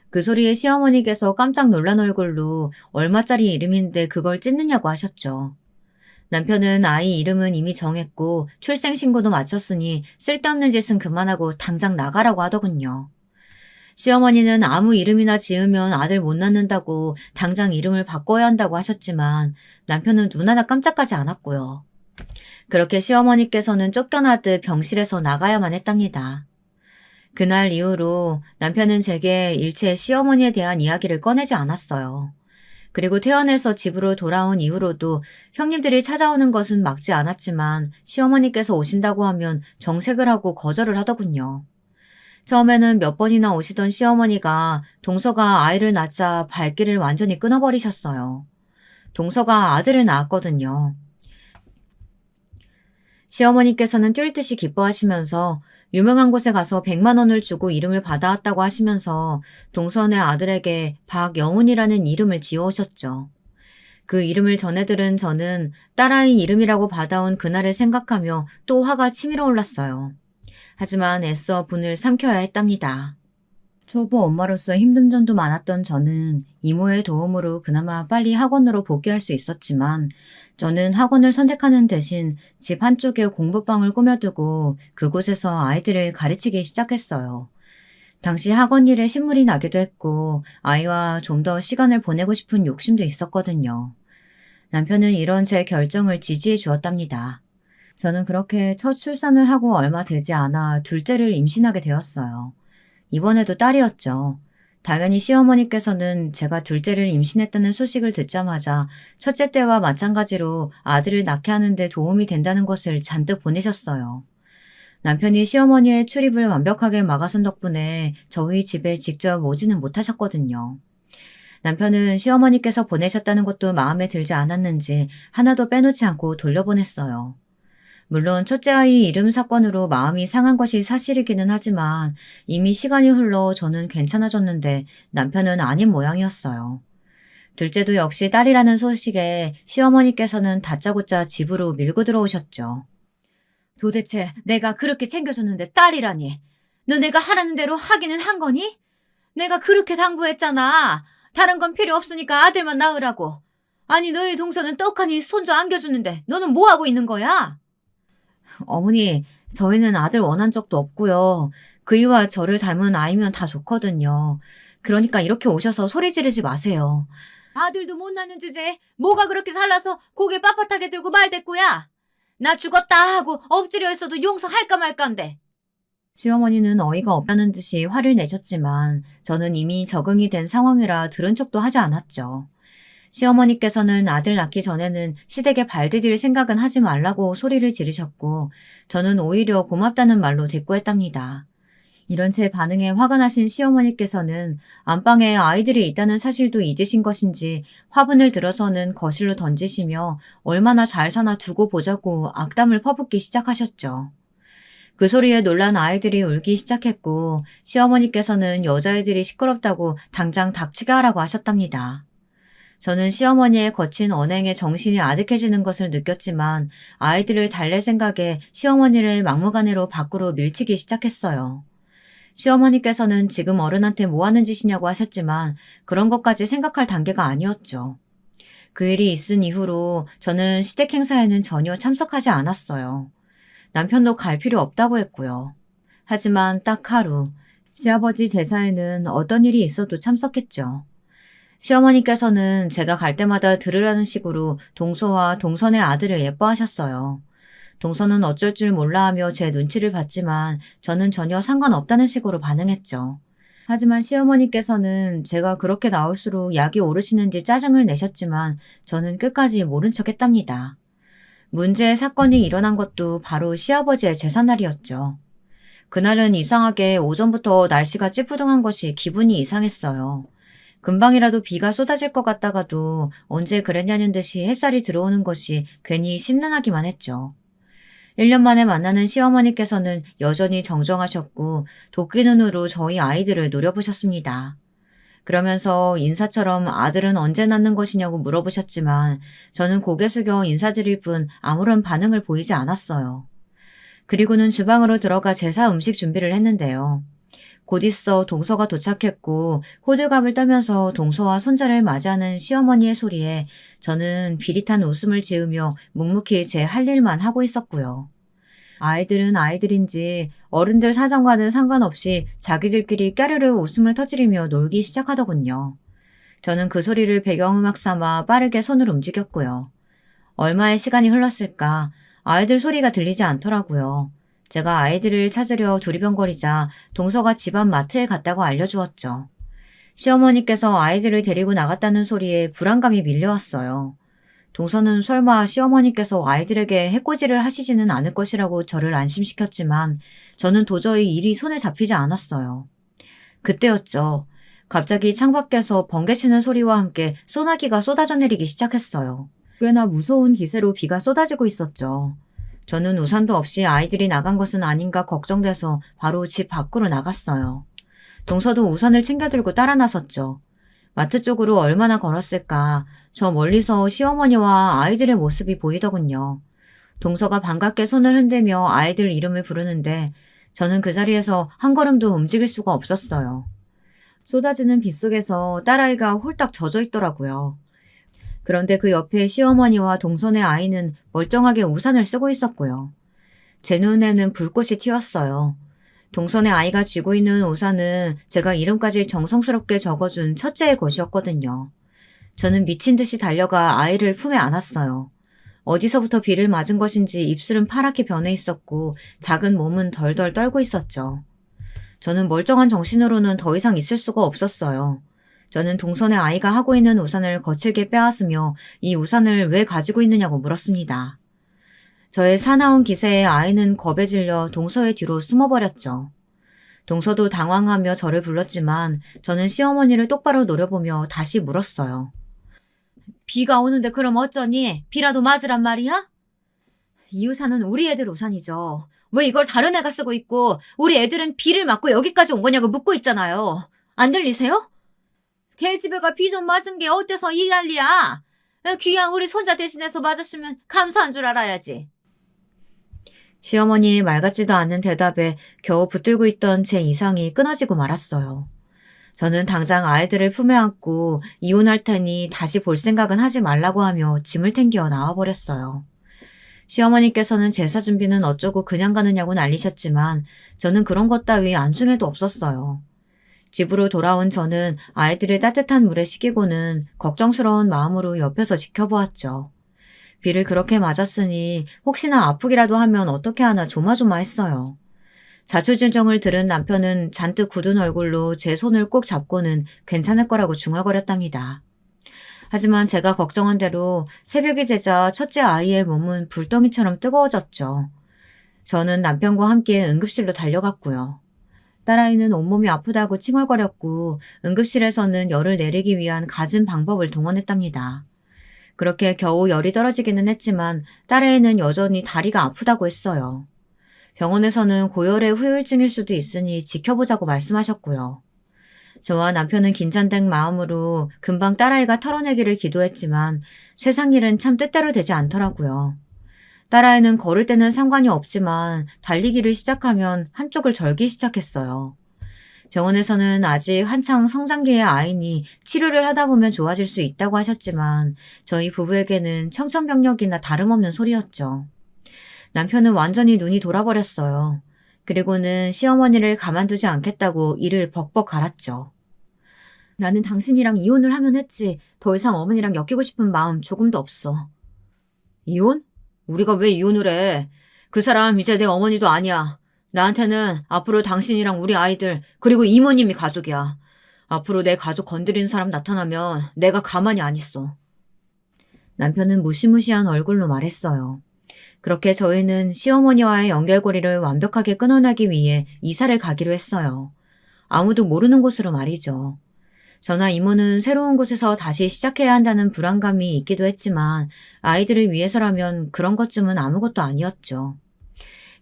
[SPEAKER 1] 그 소리에 시어머니께서 깜짝 놀란 얼굴로 얼마짜리 이름인데 그걸 찢느냐고 하셨죠. 남편은 아이 이름은 이미 정했고 출생신고도 마쳤으니 쓸데없는 짓은 그만하고 당장 나가라고 하더군요. 시어머니는 아무 이름이나 지으면 아들 못 낳는다고 당장 이름을 바꿔야 한다고 하셨지만 남편은 눈 하나 깜짝하지 않았고요. 그렇게 시어머니께서는 쫓겨나듯 병실에서 나가야만 했답니다. 그날 이후로 남편은 제게 일체 시어머니에 대한 이야기를 꺼내지 않았어요. 그리고 퇴원해서 집으로 돌아온 이후로도 형님들이 찾아오는 것은 막지 않았지만 시어머니께서 오신다고 하면 정색을 하고 거절을 하더군요. 처음에는 몇 번이나 오시던 시어머니가 동서가 아이를 낳자 발길을 완전히 끊어버리셨어요. 동서가 아들을 낳았거든요. 시어머니께서는 뛸 듯이 기뻐하시면서 유명한 곳에 가서 100만 원을 주고 이름을 받아왔다고 하시면서 동선의 아들에게 박영훈이라는 이름을 지어오셨죠. 그 이름을 전해 들은 저는 딸아이 이름이라고 받아온 그날을 생각하며 또 화가 치밀어 올랐어요. 하지만 애써 분을 삼켜야 했답니다. 초보 엄마로서 힘든 점도 많았던 저는 이모의 도움으로 그나마 빨리 학원으로 복귀할 수 있었지만 저는 학원을 선택하는 대신 집 한쪽에 공부방을 꾸며두고 그곳에서 아이들을 가르치기 시작했어요. 당시 학원 일에 신물이 나기도 했고 아이와 좀 더 시간을 보내고 싶은 욕심도 있었거든요. 남편은 이런 제 결정을 지지해 주었답니다. 저는 그렇게 첫 출산을 하고 얼마 되지 않아 둘째를 임신하게 되었어요. 이번에도 딸이었죠. 당연히 시어머니께서는 제가 둘째를 임신했다는 소식을 듣자마자 첫째 때와 마찬가지로 아들을 낳게 하는데 도움이 된다는 것을 잔뜩 보내셨어요. 남편이 시어머니의 출입을 완벽하게 막아선 덕분에 저희 집에 직접 오지는 못하셨거든요. 남편은 시어머니께서 보내셨다는 것도 마음에 들지 않았는지 하나도 빼놓지 않고 돌려보냈어요. 물론 첫째 아이 이름 사건으로 마음이 상한 것이 사실이기는 하지만 이미 시간이 흘러 저는 괜찮아졌는데 남편은 아닌 모양이었어요. 둘째도 역시 딸이라는 소식에 시어머니께서는 다짜고짜 집으로 밀고 들어오셨죠. 도대체 내가 그렇게 챙겨줬는데 딸이라니. 너 내가 하라는 대로 하기는 한 거니? 내가 그렇게 당부했잖아. 다른 건 필요 없으니까 아들만 낳으라고. 아니 너희 동서는 떡하니 손주 안겨주는데 너는 뭐하고 있는 거야? 어머니, 저희는 아들 원한 적도 없고요. 그이와 저를 닮은 아이면 다 좋거든요. 그러니까 이렇게 오셔서 소리 지르지 마세요. 아들도 못 낳는 주제에 뭐가 그렇게 살라서 고개 빳빳하게 들고 말대꾸야. 나 죽었다 하고 엎드려 있어도 용서할까 말까인데. 시어머니는 어이가 없다는 듯이 화를 내셨지만 저는 이미 적응이 된 상황이라 들은 척도 하지 않았죠. 시어머니께서는 아들 낳기 전에는 시댁에 발디딜 생각은 하지 말라고 소리를 지르셨고 저는 오히려 고맙다는 말로 대꾸했답니다. 이런 제 반응에 화가 나신 시어머니께서는 안방에 아이들이 있다는 사실도 잊으신 것인지 화분을 들어서는 거실로 던지시며 얼마나 잘 사나 두고 보자고 악담을 퍼붓기 시작하셨죠. 그 소리에 놀란 아이들이 울기 시작했고 시어머니께서는 여자애들이 시끄럽다고 당장 닥치게 하라고 하셨답니다. 저는 시어머니의 거친 언행에 정신이 아득해지는 것을 느꼈지만 아이들을 달랠 생각에 시어머니를 막무가내로 밖으로 밀치기 시작했어요. 시어머니께서는 지금 어른한테 뭐 하는 짓이냐고 하셨지만 그런 것까지 생각할 단계가 아니었죠. 그 일이 있은 이후로 저는 시댁 행사에는 전혀 참석하지 않았어요. 남편도 갈 필요 없다고 했고요. 하지만 딱 하루, 시아버지 제사에는 어떤 일이 있어도 참석했죠. 시어머니께서는 제가 갈 때마다 들으라는 식으로 동서와 동선의 아들을 예뻐하셨어요. 동서는 어쩔 줄 몰라 하며 제 눈치를 봤지만 저는 전혀 상관없다는 식으로 반응했죠. 하지만 시어머니께서는 제가 그렇게 나올수록 약이 오르시는지 짜증을 내셨지만 저는 끝까지 모른 척 했답니다. 문제의 사건이 일어난 것도 바로 시아버지의 제삿날이었죠. 그날은 이상하게 오전부터 날씨가 찌뿌둥한 것이 기분이 이상했어요. 금방이라도 비가 쏟아질 것 같다가도 언제 그랬냐는 듯이 햇살이 들어오는 것이 괜히 심란하기만 했죠. 1년 만에 만나는 시어머니께서는 여전히 정정하셨고 도끼 눈으로 저희 아이들을 노려보셨습니다. 그러면서 인사처럼 아들은 언제 낳는 것이냐고 물어보셨지만 저는 고개 숙여 인사드릴 뿐 아무런 반응을 보이지 않았어요. 그리고는 주방으로 들어가 제사 음식 준비를 했는데요. 곧 있어 동서가 도착했고 호들갑을 떨면서 동서와 손자를 맞이하는 시어머니의 소리에 저는 비릿한 웃음을 지으며 묵묵히 제 할 일만 하고 있었고요. 아이들은 아이들인지 어른들 사정과는 상관없이 자기들끼리 까르르 웃음을 터뜨리며 놀기 시작하더군요. 저는 그 소리를 배경음악 삼아 빠르게 손을 움직였고요. 얼마의 시간이 흘렀을까 아이들 소리가 들리지 않더라고요. 제가 아이들을 찾으려 두리번거리자 동서가 집안 마트에 갔다고 알려주었죠. 시어머니께서 아이들을 데리고 나갔다는 소리에 불안감이 밀려왔어요. 동서는 설마 시어머니께서 아이들에게 해코지를 하시지는 않을 것이라고 저를 안심시켰지만 저는 도저히 일이 손에 잡히지 않았어요. 그때였죠. 갑자기 창밖에서 번개치는 소리와 함께 소나기가 쏟아져 내리기 시작했어요. 꽤나 무서운 기세로 비가 쏟아지고 있었죠. 저는 우산도 없이 아이들이 나간 것은 아닌가 걱정돼서 바로 집 밖으로 나갔어요. 동서도 우산을 챙겨 들고 따라 나섰죠. 마트 쪽으로 얼마나 걸었을까. 저 멀리서 시어머니와 아이들의 모습이 보이더군요. 동서가 반갑게 손을 흔들며 아이들 이름을 부르는데 저는 그 자리에서 한 걸음도 움직일 수가 없었어요. 쏟아지는 빗속에서 딸아이가 홀딱 젖어 있더라고요. 그런데 그 옆에 시어머니와 동선의 아이는 멀쩡하게 우산을 쓰고 있었고요. 제 눈에는 불꽃이 튀었어요. 동선의 아이가 쥐고 있는 우산은 제가 이름까지 정성스럽게 적어준 첫째의 것이었거든요. 저는 미친 듯이 달려가 아이를 품에 안았어요. 어디서부터 비를 맞은 것인지 입술은 파랗게 변해 있었고 작은 몸은 덜덜 떨고 있었죠. 저는 멀쩡한 정신으로는 더 이상 있을 수가 없었어요. 저는 동선의 아이가 하고 있는 우산을 거칠게 빼앗으며 이 우산을 왜 가지고 있느냐고 물었습니다. 저의 사나운 기세에 아이는 겁에 질려 동서의 뒤로 숨어버렸죠. 동서도 당황하며 저를 불렀지만 저는 시어머니를 똑바로 노려보며 다시 물었어요. 비가 오는데 그럼 어쩌니? 비라도 맞으란 말이야? 이 우산은 우리 애들 우산이죠. 왜 이걸 다른 애가 쓰고 있고 우리 애들은 비를 맞고 여기까지 온 거냐고 묻고 있잖아요. 안 들리세요? 걔 집애가 비 좀 맞은 게 어때서 이 난리야? 귀한 우리 손자 대신해서 맞았으면 감사한 줄 알아야지. 시어머니의 말 같지도 않은 대답에 겨우 붙들고 있던 제 이상이 끊어지고 말았어요. 저는 당장 아이들을 품에 안고 이혼할 테니 다시 볼 생각은 하지 말라고 하며 짐을 챙겨 나와버렸어요. 시어머니께서는 제사 준비는 어쩌고 그냥 가느냐고 난리셨지만 저는 그런 것 따위 안중에도 없었어요. 집으로 돌아온 저는 아이들을 따뜻한 물에 식히고는 걱정스러운 마음으로 옆에서 지켜보았죠. 비를 그렇게 맞았으니 혹시나 아프기라도 하면 어떻게 하나 조마조마했어요. 자초지종을 들은 남편은 잔뜩 굳은 얼굴로 제 손을 꼭 잡고는 괜찮을 거라고 중얼거렸답니다. 하지만 제가 걱정한 대로 새벽이 되자 첫째 아이의 몸은 불덩이처럼 뜨거워졌죠. 저는 남편과 함께 응급실로 달려갔고요. 딸아이는 온몸이 아프다고 칭얼거렸고 응급실에서는 열을 내리기 위한 갖은 방법을 동원했답니다. 그렇게 겨우 열이 떨어지기는 했지만 딸아이는 여전히 다리가 아프다고 했어요. 병원에서는 고열의 후유증일 수도 있으니 지켜보자고 말씀하셨고요. 저와 남편은 긴장된 마음으로 금방 딸아이가 털어내기를 기도했지만 세상 일은 참 뜻대로 되지 않더라고요. 딸아이는 걸을 때는 상관이 없지만 달리기를 시작하면 한쪽을 절기 시작했어요. 병원에서는 아직 한창 성장기의 아이니 치료를 하다 보면 좋아질 수 있다고 하셨지만 저희 부부에게는 청천벽력이나 다름없는 소리였죠. 남편은 완전히 눈이 돌아버렸어요. 그리고는 시어머니를 가만두지 않겠다고 이를 벅벅 갈았죠. 나는 당신이랑 이혼을 하면 했지 더 이상 어머니랑 엮이고 싶은 마음 조금도 없어. 이혼? 우리가 왜 이혼을 해? 그 사람 이제 내 어머니도 아니야. 나한테는 앞으로 당신이랑 우리 아이들 그리고 이모님이 가족이야. 앞으로 내 가족 건드리는 사람 나타나면 내가 가만히 안 있어. 남편은 무시무시한 얼굴로 말했어요. 그렇게 저희는 시어머니와의 연결고리를 완벽하게 끊어내기 위해 이사를 가기로 했어요. 아무도 모르는 곳으로 말이죠. 저나 이모는 새로운 곳에서 다시 시작해야 한다는 불안감이 있기도 했지만 아이들을 위해서라면 그런 것쯤은 아무것도 아니었죠.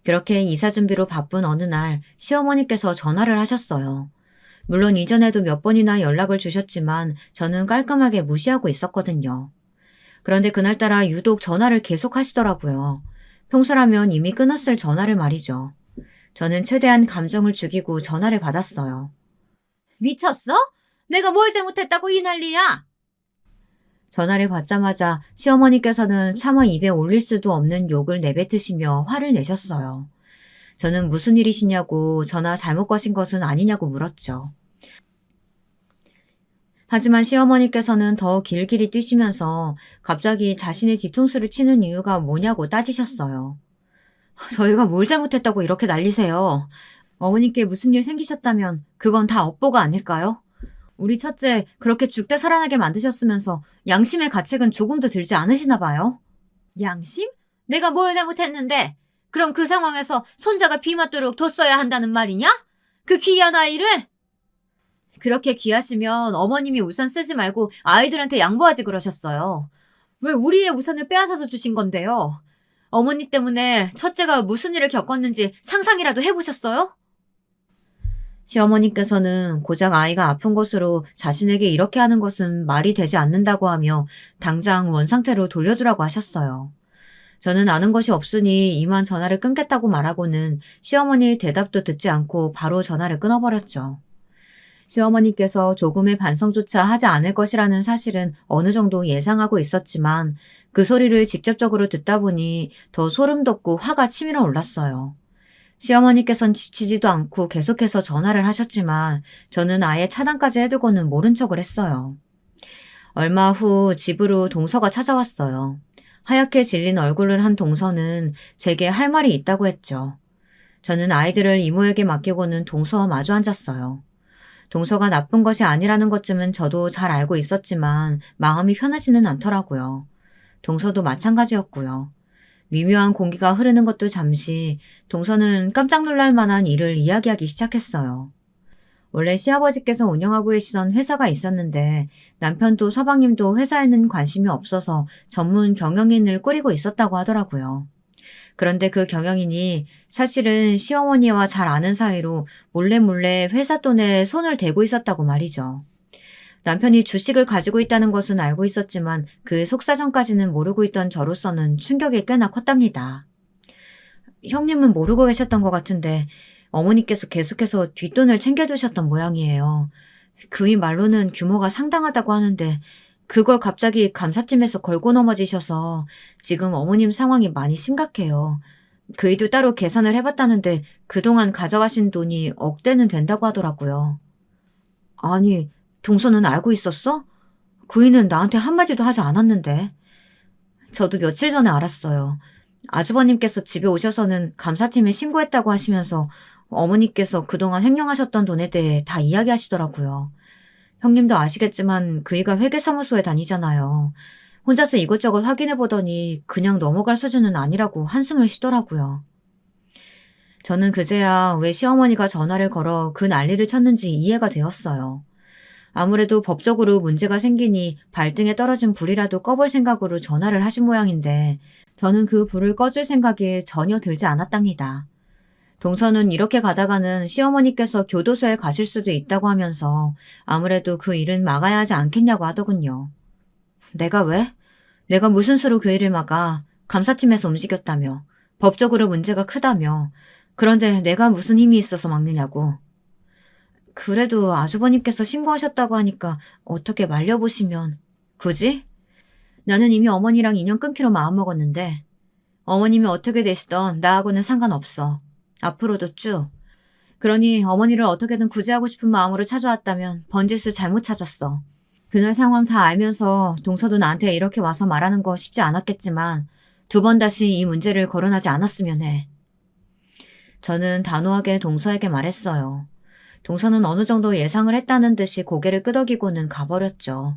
[SPEAKER 1] 그렇게 이사 준비로 바쁜 어느 날 시어머니께서 전화를 하셨어요. 물론 이전에도 몇 번이나 연락을 주셨지만 저는 깔끔하게 무시하고 있었거든요. 그런데 그날따라 유독 전화를 계속 하시더라고요. 평소라면 이미 끊었을 전화를 말이죠. 저는 최대한 감정을 죽이고 전화를 받았어요. 미쳤어? 내가 뭘 잘못했다고 이 난리야? 전화를 받자마자 시어머니께서는 차마 입에 올릴 수도 없는 욕을 내뱉으시며 화를 내셨어요. 저는 무슨 일이시냐고 전화 잘못 거신 것은 아니냐고 물었죠. 하지만 시어머니께서는 더 길길이 뛰시면서 갑자기 자신의 뒤통수를 치는 이유가 뭐냐고 따지셨어요. 저희가 뭘 잘못했다고 이렇게 난리세요. 어머니께 무슨 일 생기셨다면 그건 다 업보가 아닐까요? 우리 첫째 그렇게 죽되 살아나게 만드셨으면서 양심의 가책은 조금도 들지 않으시나 봐요. 양심? 내가 뭘 잘못했는데? 그럼 그 상황에서 손자가 비 맞도록 뒀어야 한다는 말이냐? 그 귀한 아이를? 그렇게 귀하시면 어머님이 우산 쓰지 말고 아이들한테 양보하지 그러셨어요. 왜 우리의 우산을 빼앗아서 주신 건데요? 어머니 때문에 첫째가 무슨 일을 겪었는지 상상이라도 해보셨어요? 시어머니께서는 고작 아이가 아픈 것으로 자신에게 이렇게 하는 것은 말이 되지 않는다고 하며 당장 원상태로 돌려주라고 하셨어요. 저는 아는 것이 없으니 이만 전화를 끊겠다고 말하고는 시어머니의 대답도 듣지 않고 바로 전화를 끊어버렸죠. 시어머니께서 조금의 반성조차 하지 않을 것이라는 사실은 어느 정도 예상하고 있었지만 그 소리를 직접적으로 듣다 보니 더 소름 돋고 화가 치밀어 올랐어요. 시어머니께선 지치지도 않고 계속해서 전화를 하셨지만 저는 아예 차단까지 해두고는 모른 척을 했어요. 얼마 후 집으로 동서가 찾아왔어요. 하얗게 질린 얼굴을 한 동서는 제게 할 말이 있다고 했죠. 저는 아이들을 이모에게 맡기고는 동서와 마주 앉았어요. 동서가 나쁜 것이 아니라는 것쯤은 저도 잘 알고 있었지만 마음이 편하지는 않더라고요. 동서도 마찬가지였고요. 미묘한 공기가 흐르는 것도 잠시 동서는 깜짝 놀랄 만한 일을 이야기하기 시작했어요. 원래 시아버지께서 운영하고 계시던 회사가 있었는데 남편도 서방님도 회사에는 관심이 없어서 전문 경영인을 꾸리고 있었다고 하더라고요. 그런데 그 경영인이 사실은 시어머니와 잘 아는 사이로 몰래 회사 돈에 손을 대고 있었다고 말이죠. 남편이 주식을 가지고 있다는 것은 알고 있었지만 그 속사정까지는 모르고 있던 저로서는 충격이 꽤나 컸답니다. 형님은 모르고 계셨던 것 같은데 어머니께서 계속해서 뒷돈을 챙겨주셨던 모양이에요. 그이 말로는 규모가 상당하다고 하는데 그걸 갑자기 감사팀에서 걸고 넘어지셔서 지금 어머님 상황이 많이 심각해요. 그이도 따로 계산을 해봤다는데 그동안 가져가신 돈이 억대는 된다고 하더라고요. 아니, 동서는 알고 있었어? 그이는 나한테 한마디도 하지 않았는데. 저도 며칠 전에 알았어요. 아주버님께서 집에 오셔서는 감사팀에 신고했다고 하시면서 어머니께서 그동안 횡령하셨던 돈에 대해 다 이야기하시더라고요. 형님도 아시겠지만 그이가 회계사무소에 다니잖아요. 혼자서 이것저것 확인해 보더니 그냥 넘어갈 수준은 아니라고 한숨을 쉬더라고요. 저는 그제야 왜 시어머니가 전화를 걸어 그 난리를 쳤는지 이해가 되었어요. 아무래도 법적으로 문제가 생기니 발등에 떨어진 불이라도 꺼볼 생각으로 전화를 하신 모양인데 저는 그 불을 꺼줄 생각이 전혀 들지 않았답니다. 동서는 이렇게 가다가는 시어머니께서 교도소에 가실 수도 있다고 하면서 아무래도 그 일은 막아야 하지 않겠냐고 하더군요. 내가 왜? 내가 무슨 수로 그 일을 막아? 감사팀에서 움직였다며. 법적으로 문제가 크다며. 그런데 내가 무슨 힘이 있어서 막느냐고. 그래도 아주버님께서 신고하셨다고 하니까 어떻게 말려보시면. 굳이? 나는 이미 어머니랑 인연 끊기로 마음먹었는데 어머님이 어떻게 되시던 나하고는 상관없어. 앞으로도 쭉. 그러니 어머니를 어떻게든 구제하고 싶은 마음으로 찾아왔다면 번지수 잘못 찾았어. 그날 상황 다 알면서 동서도 나한테 이렇게 와서 말하는 거 쉽지 않았겠지만 두 번 다시 이 문제를 거론하지 않았으면 해. 저는 단호하게 동서에게 말했어요. 동서는 어느 정도 예상을 했다는 듯이 고개를 끄덕이고는 가버렸죠.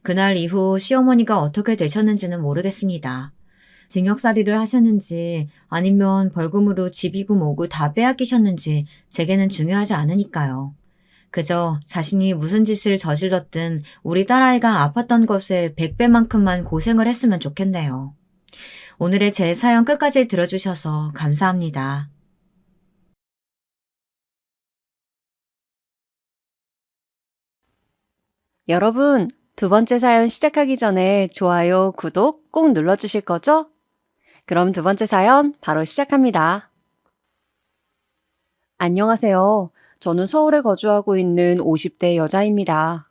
[SPEAKER 1] 그날 이후 시어머니가 어떻게 되셨는지는 모르겠습니다. 징역살이를 하셨는지 아니면 벌금으로 집이고 뭐고 다 빼앗기셨는지 제게는 중요하지 않으니까요. 그저 자신이 무슨 짓을 저질렀든 우리 딸아이가 아팠던 것에 100배만큼만 고생을 했으면 좋겠네요. 오늘의 제 사연 끝까지 들어주셔서 감사합니다.
[SPEAKER 2] 여러분, 두 번째 사연 시작하기 전에 좋아요, 구독 꼭 눌러주실 거죠? 그럼 두 번째 사연 바로 시작합니다. 안녕하세요. 저는 서울에 거주하고 있는 50대 여자입니다.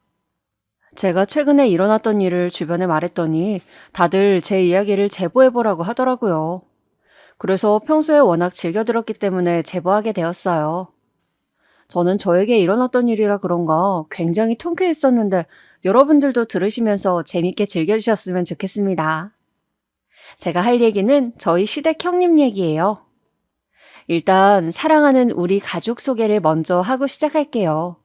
[SPEAKER 2] 제가 최근에 일어났던 일을 주변에 말했더니 다들 제 이야기를 제보해보라고 하더라고요. 그래서 평소에 워낙 즐겨 들었기 때문에 제보하게 되었어요. 저는 저에게 일어났던 일이라 그런가 굉장히 통쾌했었는데 여러분들도 들으시면서 재밌게 즐겨주셨으면 좋겠습니다. 제가 할 얘기는 저희 시댁 형님 얘기예요. 일단 사랑하는 우리 가족 소개를 먼저 하고 시작할게요.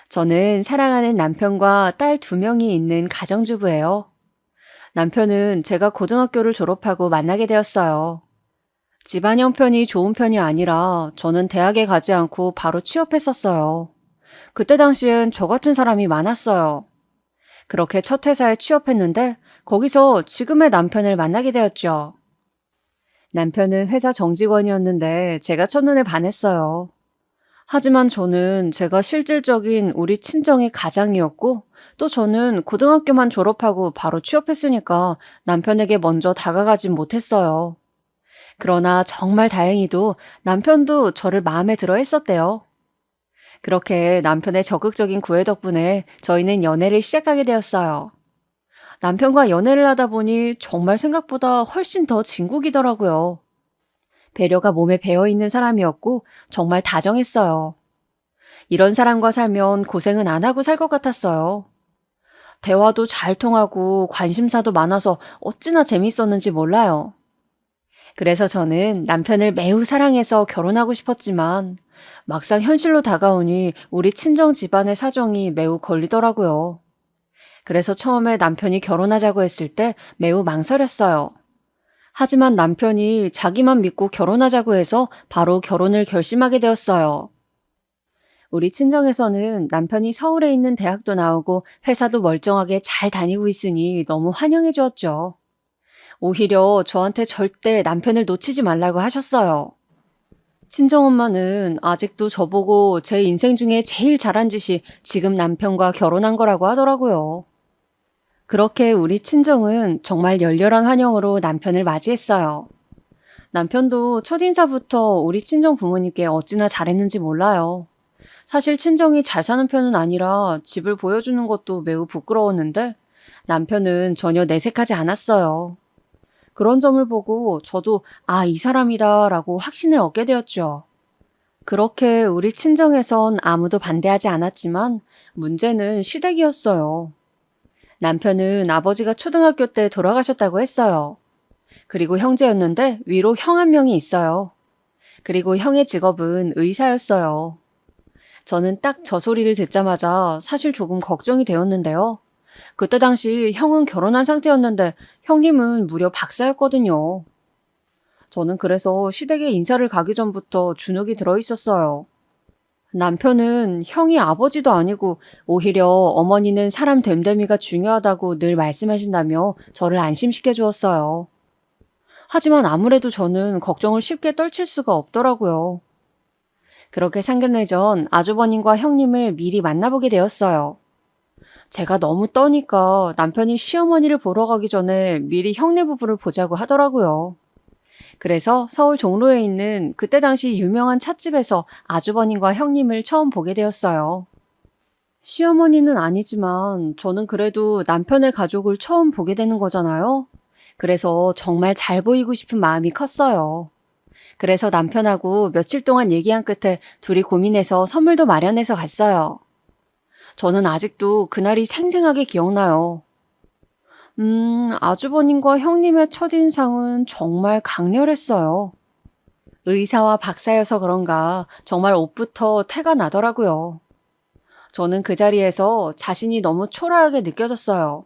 [SPEAKER 2] 저는 사랑하는 남편과 딸 2명이 있는 가정주부예요. 남편은 제가 고등학교를 졸업하고 만나게 되었어요. 집안 형편이 좋은 편이 아니라 저는 대학에 가지 않고 바로 취업했었어요. 그때 당시엔 저 같은 사람이 많았어요. 그렇게 첫 회사에 취업했는데 거기서 지금의 남편을 만나게 되었죠. 남편은 회사 정직원이었는데 제가 첫눈에 반했어요. 하지만 저는 제가 실질적인 우리 친정의 가장이었고 또 저는 고등학교만 졸업하고 바로 취업했으니까 남편에게 먼저 다가가진 못했어요. 그러나 정말 다행히도 남편도 저를 마음에 들어 했었대요. 그렇게 남편의 적극적인 구애 덕분에 저희는 연애를 시작하게 되었어요. 남편과 연애를 하다 보니 정말 생각보다 훨씬 더 진국이더라고요. 배려가 몸에 배어있는 사람이었고 정말 다정했어요. 이런 사람과 살면 고생은 안 하고 살 것 같았어요. 대화도 잘 통하고 관심사도 많아서 어찌나 재밌었는지 몰라요. 그래서 저는 남편을 매우 사랑해서 결혼하고 싶었지만 막상 현실로 다가오니 우리 친정 집안의 사정이 매우 걸리더라고요. 그래서 처음에 남편이 결혼하자고 했을 때 매우 망설였어요. 하지만 남편이 자기만 믿고 결혼하자고 해서 바로 결혼을 결심하게 되었어요. 우리 친정에서는 남편이 서울에 있는 대학도 나오고 회사도 멀쩡하게 잘 다니고 있으니 너무 환영해 주었죠. 오히려 저한테 절대 남편을 놓치지 말라고 하셨어요. 친정엄마는 아직도 저보고 제 인생 중에 제일 잘한 짓이 지금 남편과 결혼한 거라고 하더라고요. 그렇게 우리 친정은 정말 열렬한 환영으로 남편을 맞이했어요. 남편도 첫인사부터 우리 친정 부모님께 어찌나 잘했는지 몰라요. 사실 친정이 잘 사는 편은 아니라 집을 보여주는 것도 매우 부끄러웠는데 남편은 전혀 내색하지 않았어요. 그런 점을 보고 저도 이 사람이다 라고 확신을 얻게 되었죠. 그렇게 우리 친정에선 아무도 반대하지 않았지만 문제는 시댁이었어요. 남편은 아버지가 초등학교 때 돌아가셨다고 했어요. 그리고 형제였는데 위로 형 한 명이 있어요. 그리고 형의 직업은 의사였어요. 저는 딱 저 소리를 듣자마자 사실 조금 걱정이 되었는데요. 그때 당시 형은 결혼한 상태였는데 형님은 무려 박사였거든요. 저는 그래서 시댁에 인사를 가기 전부터 주눅이 들어 있었어요. 남편은 형이 아버지도 아니고 오히려 어머니는 사람 됨됨이가 중요하다고 늘 말씀하신다며 저를 안심시켜 주었어요. 하지만 아무래도 저는 걱정을 쉽게 떨칠 수가 없더라고요. 그렇게 상견례 전 아주버님과 형님을 미리 만나보게 되었어요. 제가 너무 떠니까 남편이 시어머니를 보러 가기 전에 미리 형네 부부를 보자고 하더라고요. 그래서 서울 종로에 있는 그때 당시 유명한 찻집에서 아주버님과 형님을 처음 보게 되었어요. 시어머니는 아니지만 저는 그래도 남편의 가족을 처음 보게 되는 거잖아요. 그래서 정말 잘 보이고 싶은 마음이 컸어요. 그래서 남편하고 며칠 동안 얘기한 끝에 둘이 고민해서 선물도 마련해서 갔어요. 저는 아직도 그날이 생생하게 기억나요. 아주버님과 형님의 첫인상은 정말 강렬했어요. 의사와 박사여서 그런가 정말 옷부터 태가 나더라고요. 저는 그 자리에서 자신이 너무 초라하게 느껴졌어요.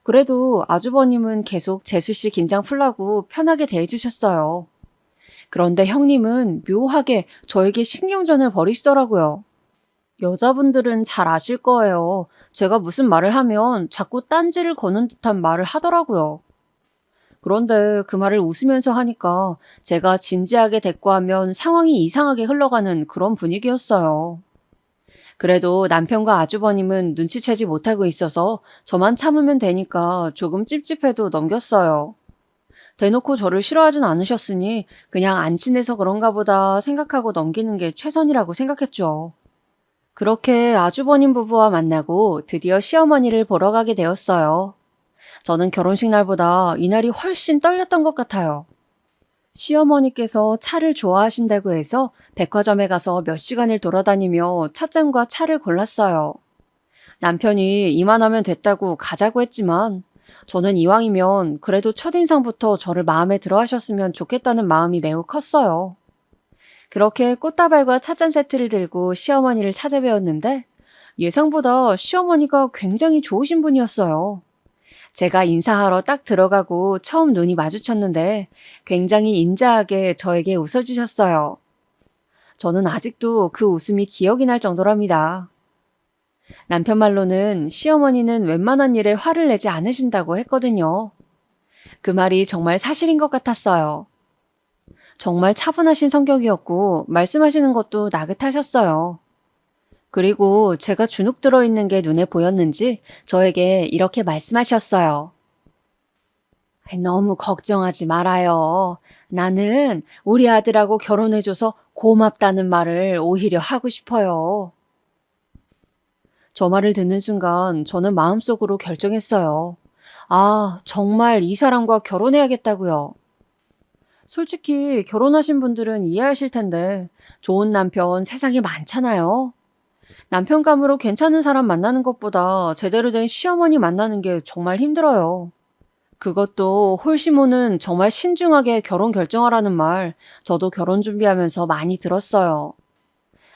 [SPEAKER 2] 그래도 아주버님은 계속 재수 씨 긴장 풀라고 편하게 대해주셨어요. 그런데 형님은 묘하게 저에게 신경전을 벌이시더라고요. 여자분들은 잘 아실 거예요. 제가 무슨 말을 하면 자꾸 딴지를 거는 듯한 말을 하더라고요. 그런데 그 말을 웃으면서 하니까 제가 진지하게 대꾸하면 상황이 이상하게 흘러가는 그런 분위기였어요. 그래도 남편과 아주버님은 눈치채지 못하고 있어서 저만 참으면 되니까 조금 찝찝해도 넘겼어요. 대놓고 저를 싫어하진 않으셨으니 그냥 안 친해서 그런가 보다 생각하고 넘기는 게 최선이라고 생각했죠. 그렇게 아주버님 부부와 만나고 드디어 시어머니를 보러 가게 되었어요. 저는 결혼식 날보다 이날이 훨씬 떨렸던 것 같아요. 시어머니께서 차를 좋아하신다고 해서 백화점에 가서 몇 시간을 돌아다니며 찻잔과 차를 골랐어요. 남편이 이만하면 됐다고 가자고 했지만 저는 이왕이면 그래도 첫인상부터 저를 마음에 들어 하셨으면 좋겠다는 마음이 매우 컸어요. 그렇게 꽃다발과 찻잔 세트를 들고 시어머니를 찾아뵈었는데 예상보다 시어머니가 굉장히 좋으신 분이었어요. 제가 인사하러 딱 들어가고 처음 눈이 마주쳤는데 굉장히 인자하게 저에게 웃어주셨어요. 저는 아직도 그 웃음이 기억이 날 정도랍니다. 남편 말로는 시어머니는 웬만한 일에 화를 내지 않으신다고 했거든요. 그 말이 정말 사실인 것 같았어요. 정말 차분하신 성격이었고 말씀하시는 것도 나긋하셨어요. 그리고 제가 주눅 들어있는 게 눈에 보였는지 저에게 이렇게 말씀하셨어요. 너무 걱정하지 말아요. 나는 우리 아들하고 결혼해줘서 고맙다는 말을 오히려 하고 싶어요. 저 말을 듣는 순간 저는 마음속으로 결정했어요. 아, 정말 이 사람과 결혼해야겠다고요. 솔직히 결혼하신 분들은 이해하실 텐데 좋은 남편 세상에 많잖아요. 남편감으로 괜찮은 사람 만나는 것보다 제대로 된 시어머니 만나는 게 정말 힘들어요. 그것도 홀시모는 정말 신중하게 결혼 결정하라는 말 저도 결혼 준비하면서 많이 들었어요.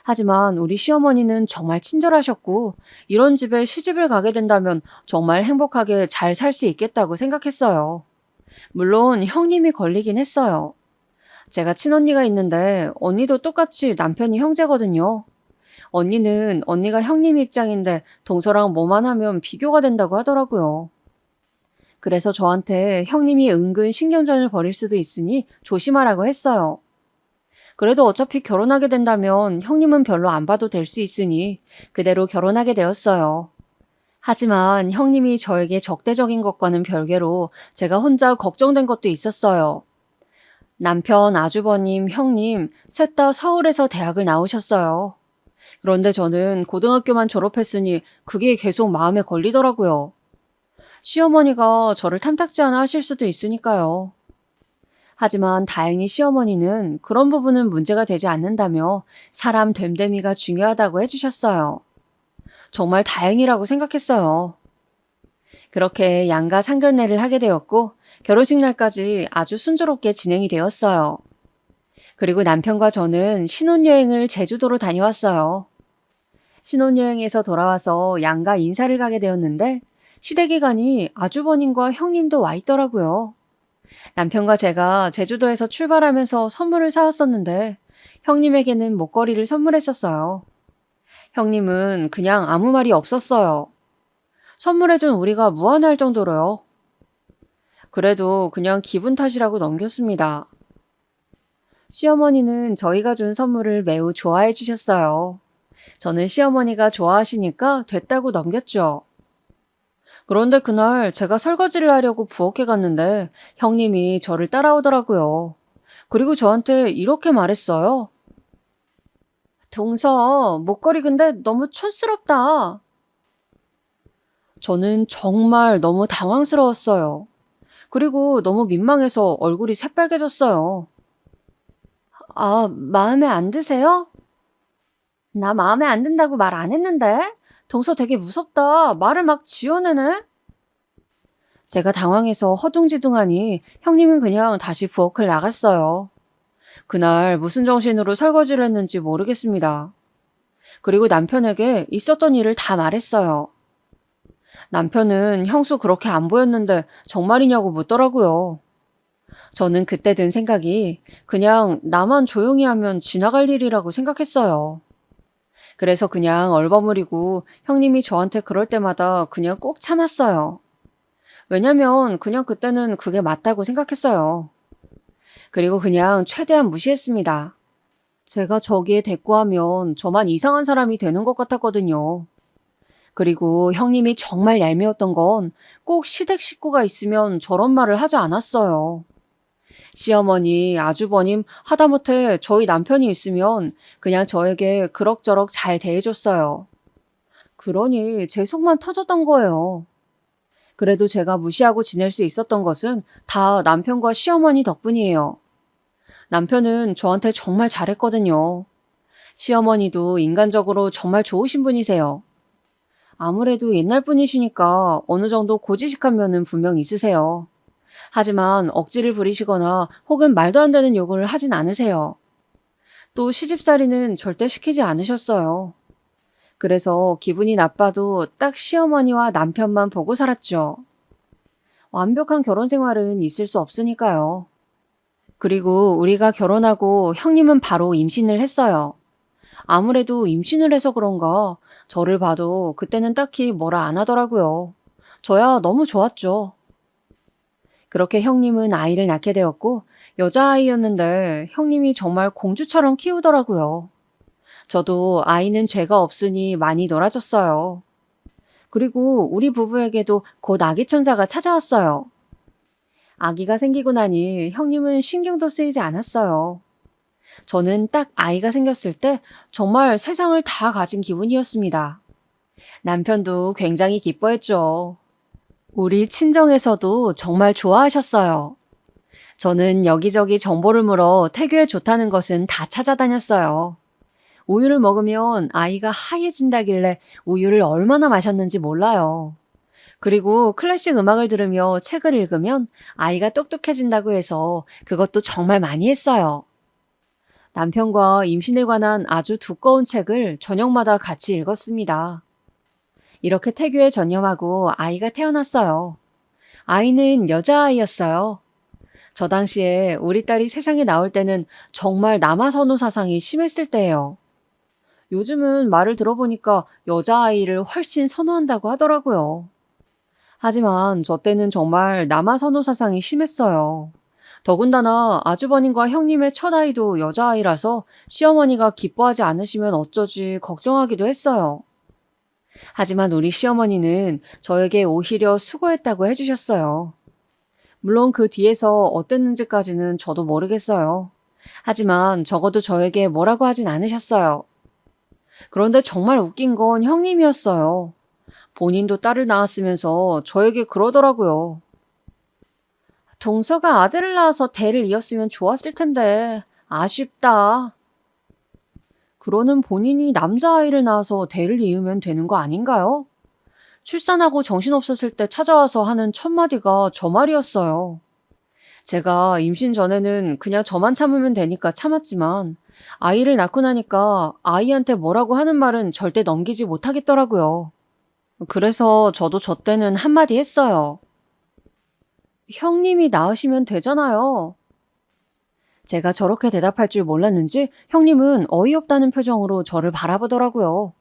[SPEAKER 2] 하지만 우리 시어머니는 정말 친절하셨고 이런 집에 시집을 가게 된다면 정말 행복하게 잘 살 수 있겠다고 생각했어요. 물론 형님이 걸리긴 했어요. 제가 친언니가 있는데 언니도 똑같이 남편이 형제거든요. 언니는 언니가 형님 입장인데 동서랑 뭐만 하면 비교가 된다고 하더라고요. 그래서 저한테 형님이 은근 신경전을 벌일 수도 있으니 조심하라고 했어요. 그래도 어차피 결혼하게 된다면 형님은 별로 안 봐도 될 수 있으니 그대로 결혼하게 되었어요. 하지만 형님이 저에게 적대적인 것과는 별개로 제가 혼자 걱정된 것도 있었어요. 남편, 아주버님, 형님 셋 다 서울에서 대학을 나오셨어요. 그런데 저는 고등학교만 졸업했으니 그게 계속 마음에 걸리더라고요. 시어머니가 저를 탐탁지 않아 하실 수도 있으니까요. 하지만 다행히 시어머니는 그런 부분은 문제가 되지 않는다며 사람 됨됨이가 중요하다고 해주셨어요. 정말 다행이라고 생각했어요. 그렇게 양가 상견례를 하게 되었고 결혼식 날까지 아주 순조롭게 진행이 되었어요. 그리고 남편과 저는 신혼여행을 제주도로 다녀왔어요. 신혼여행에서 돌아와서 양가 인사를 가게 되었는데 시댁에 가니 아주버님과 형님도 와 있더라고요. 남편과 제가 제주도에서 출발하면서 선물을 사왔었는데 형님에게는 목걸이를 선물했었어요. 형님은 그냥 아무 말이 없었어요. 선물해준 우리가 무안할 정도로요. 그래도 그냥 기분 탓이라고 넘겼습니다. 시어머니는 저희가 준 선물을 매우 좋아해 주셨어요. 저는 시어머니가 좋아하시니까 됐다고 넘겼죠. 그런데 그날 제가 설거지를 하려고 부엌에 갔는데 형님이 저를 따라오더라고요. 그리고 저한테 이렇게 말했어요. 동서, 목걸이 근데 너무 촌스럽다. 저는 정말 너무 당황스러웠어요. 그리고 너무 민망해서 얼굴이 새빨개졌어요. 아, 마음에 안 드세요? 나 마음에 안 든다고 말 안 했는데? 동서 되게 무섭다. 말을 막 지어내네? 제가 당황해서 허둥지둥하니 형님은 그냥 다시 부엌을 나갔어요. 그날 무슨 정신으로 설거지를 했는지 모르겠습니다. 그리고 남편에게 있었던 일을 다 말했어요. 남편은 형수 그렇게 안 보였는데 정말이냐고 묻더라고요. 저는 그때 든 생각이 그냥 나만 조용히 하면 지나갈 일이라고 생각했어요. 그래서 그냥 얼버무리고 형님이 저한테 그럴 때마다 그냥 꾹 참았어요. 왜냐면 그냥 그때는 그게 맞다고 생각했어요. 그리고 그냥 최대한 무시했습니다. 제가 저기에 대꾸하면 저만 이상한 사람이 되는 것 같았거든요. 그리고 형님이 정말 얄미웠던 건 꼭 시댁 식구가 있으면 저런 말을 하지 않았어요. 시어머니, 아주버님, 하다못해 저희 남편이 있으면 그냥 저에게 그럭저럭 잘 대해줬어요. 그러니 제 속만 터졌던 거예요. 그래도 제가 무시하고 지낼 수 있었던 것은 다 남편과 시어머니 덕분이에요. 남편은 저한테 정말 잘했거든요. 시어머니도 인간적으로 정말 좋으신 분이세요. 아무래도 옛날 분이시니까 어느 정도 고지식한 면은 분명 있으세요. 하지만 억지를 부리시거나 혹은 말도 안 되는 요구를 하진 않으세요. 또 시집살이는 절대 시키지 않으셨어요. 그래서 기분이 나빠도 딱 시어머니와 남편만 보고 살았죠. 완벽한 결혼 생활은 있을 수 없으니까요. 그리고 우리가 결혼하고 형님은 바로 임신을 했어요. 아무래도 임신을 해서 그런가 저를 봐도 그때는 딱히 뭐라 안 하더라고요. 저야 너무 좋았죠. 그렇게 형님은 아이를 낳게 되었고 여자아이였는데 형님이 정말 공주처럼 키우더라고요. 저도 아이는 죄가 없으니 많이 놀아줬어요. 그리고 우리 부부에게도 곧 아기 천사가 찾아왔어요. 아기가 생기고 나니 형님은 신경도 쓰이지 않았어요. 저는 딱 아이가 생겼을 때 정말 세상을 다 가진 기분이었습니다. 남편도 굉장히 기뻐했죠. 우리 친정에서도 정말 좋아하셨어요. 저는 여기저기 정보를 물어 태교에 좋다는 것은 다 찾아다녔어요. 우유를 먹으면 아이가 하얘진다길래 우유를 얼마나 마셨는지 몰라요. 그리고 클래식 음악을 들으며 책을 읽으면 아이가 똑똑해진다고 해서 그것도 정말 많이 했어요. 남편과 임신에 관한 아주 두꺼운 책을 저녁마다 같이 읽었습니다. 이렇게 태교에 전념하고 아이가 태어났어요. 아이는 여자아이였어요. 저 당시에 우리 딸이 세상에 나올 때는 정말 남아선호 사상이 심했을 때예요. 요즘은 말을 들어보니까 여자아이를 훨씬 선호한다고 하더라고요. 하지만 저 때는 정말 남아선호 사상이 심했어요. 더군다나 아주버님과 형님의 첫 아이도 여자아이라서 시어머니가 기뻐하지 않으시면 어쩌지 걱정하기도 했어요. 하지만 우리 시어머니는 저에게 오히려 수고했다고 해주셨어요. 물론 그 뒤에서 어땠는지까지는 저도 모르겠어요. 하지만 적어도 저에게 뭐라고 하진 않으셨어요. 그런데 정말 웃긴 건 형님이었어요. 본인도 딸을 낳았으면서 저에게 그러더라고요. 동서가 아들을 낳아서 대를 이었으면 좋았을 텐데 아쉽다. 그러는 본인이 남자아이를 낳아서 대를 이으면 되는 거 아닌가요? 출산하고 정신없었을 때 찾아와서 하는 첫 마디가 저 말이었어요. 제가 임신 전에는 그냥 저만 참으면 되니까 참았지만 아이를 낳고 나니까 아이한테 뭐라고 하는 말은 절대 넘기지 못하겠더라고요. 그래서 저도 저 때는 한마디 했어요. 형님이 낳으시면 되잖아요. 제가 저렇게 대답할 줄 몰랐는지 형님은 어이없다는 표정으로 저를 바라보더라고요.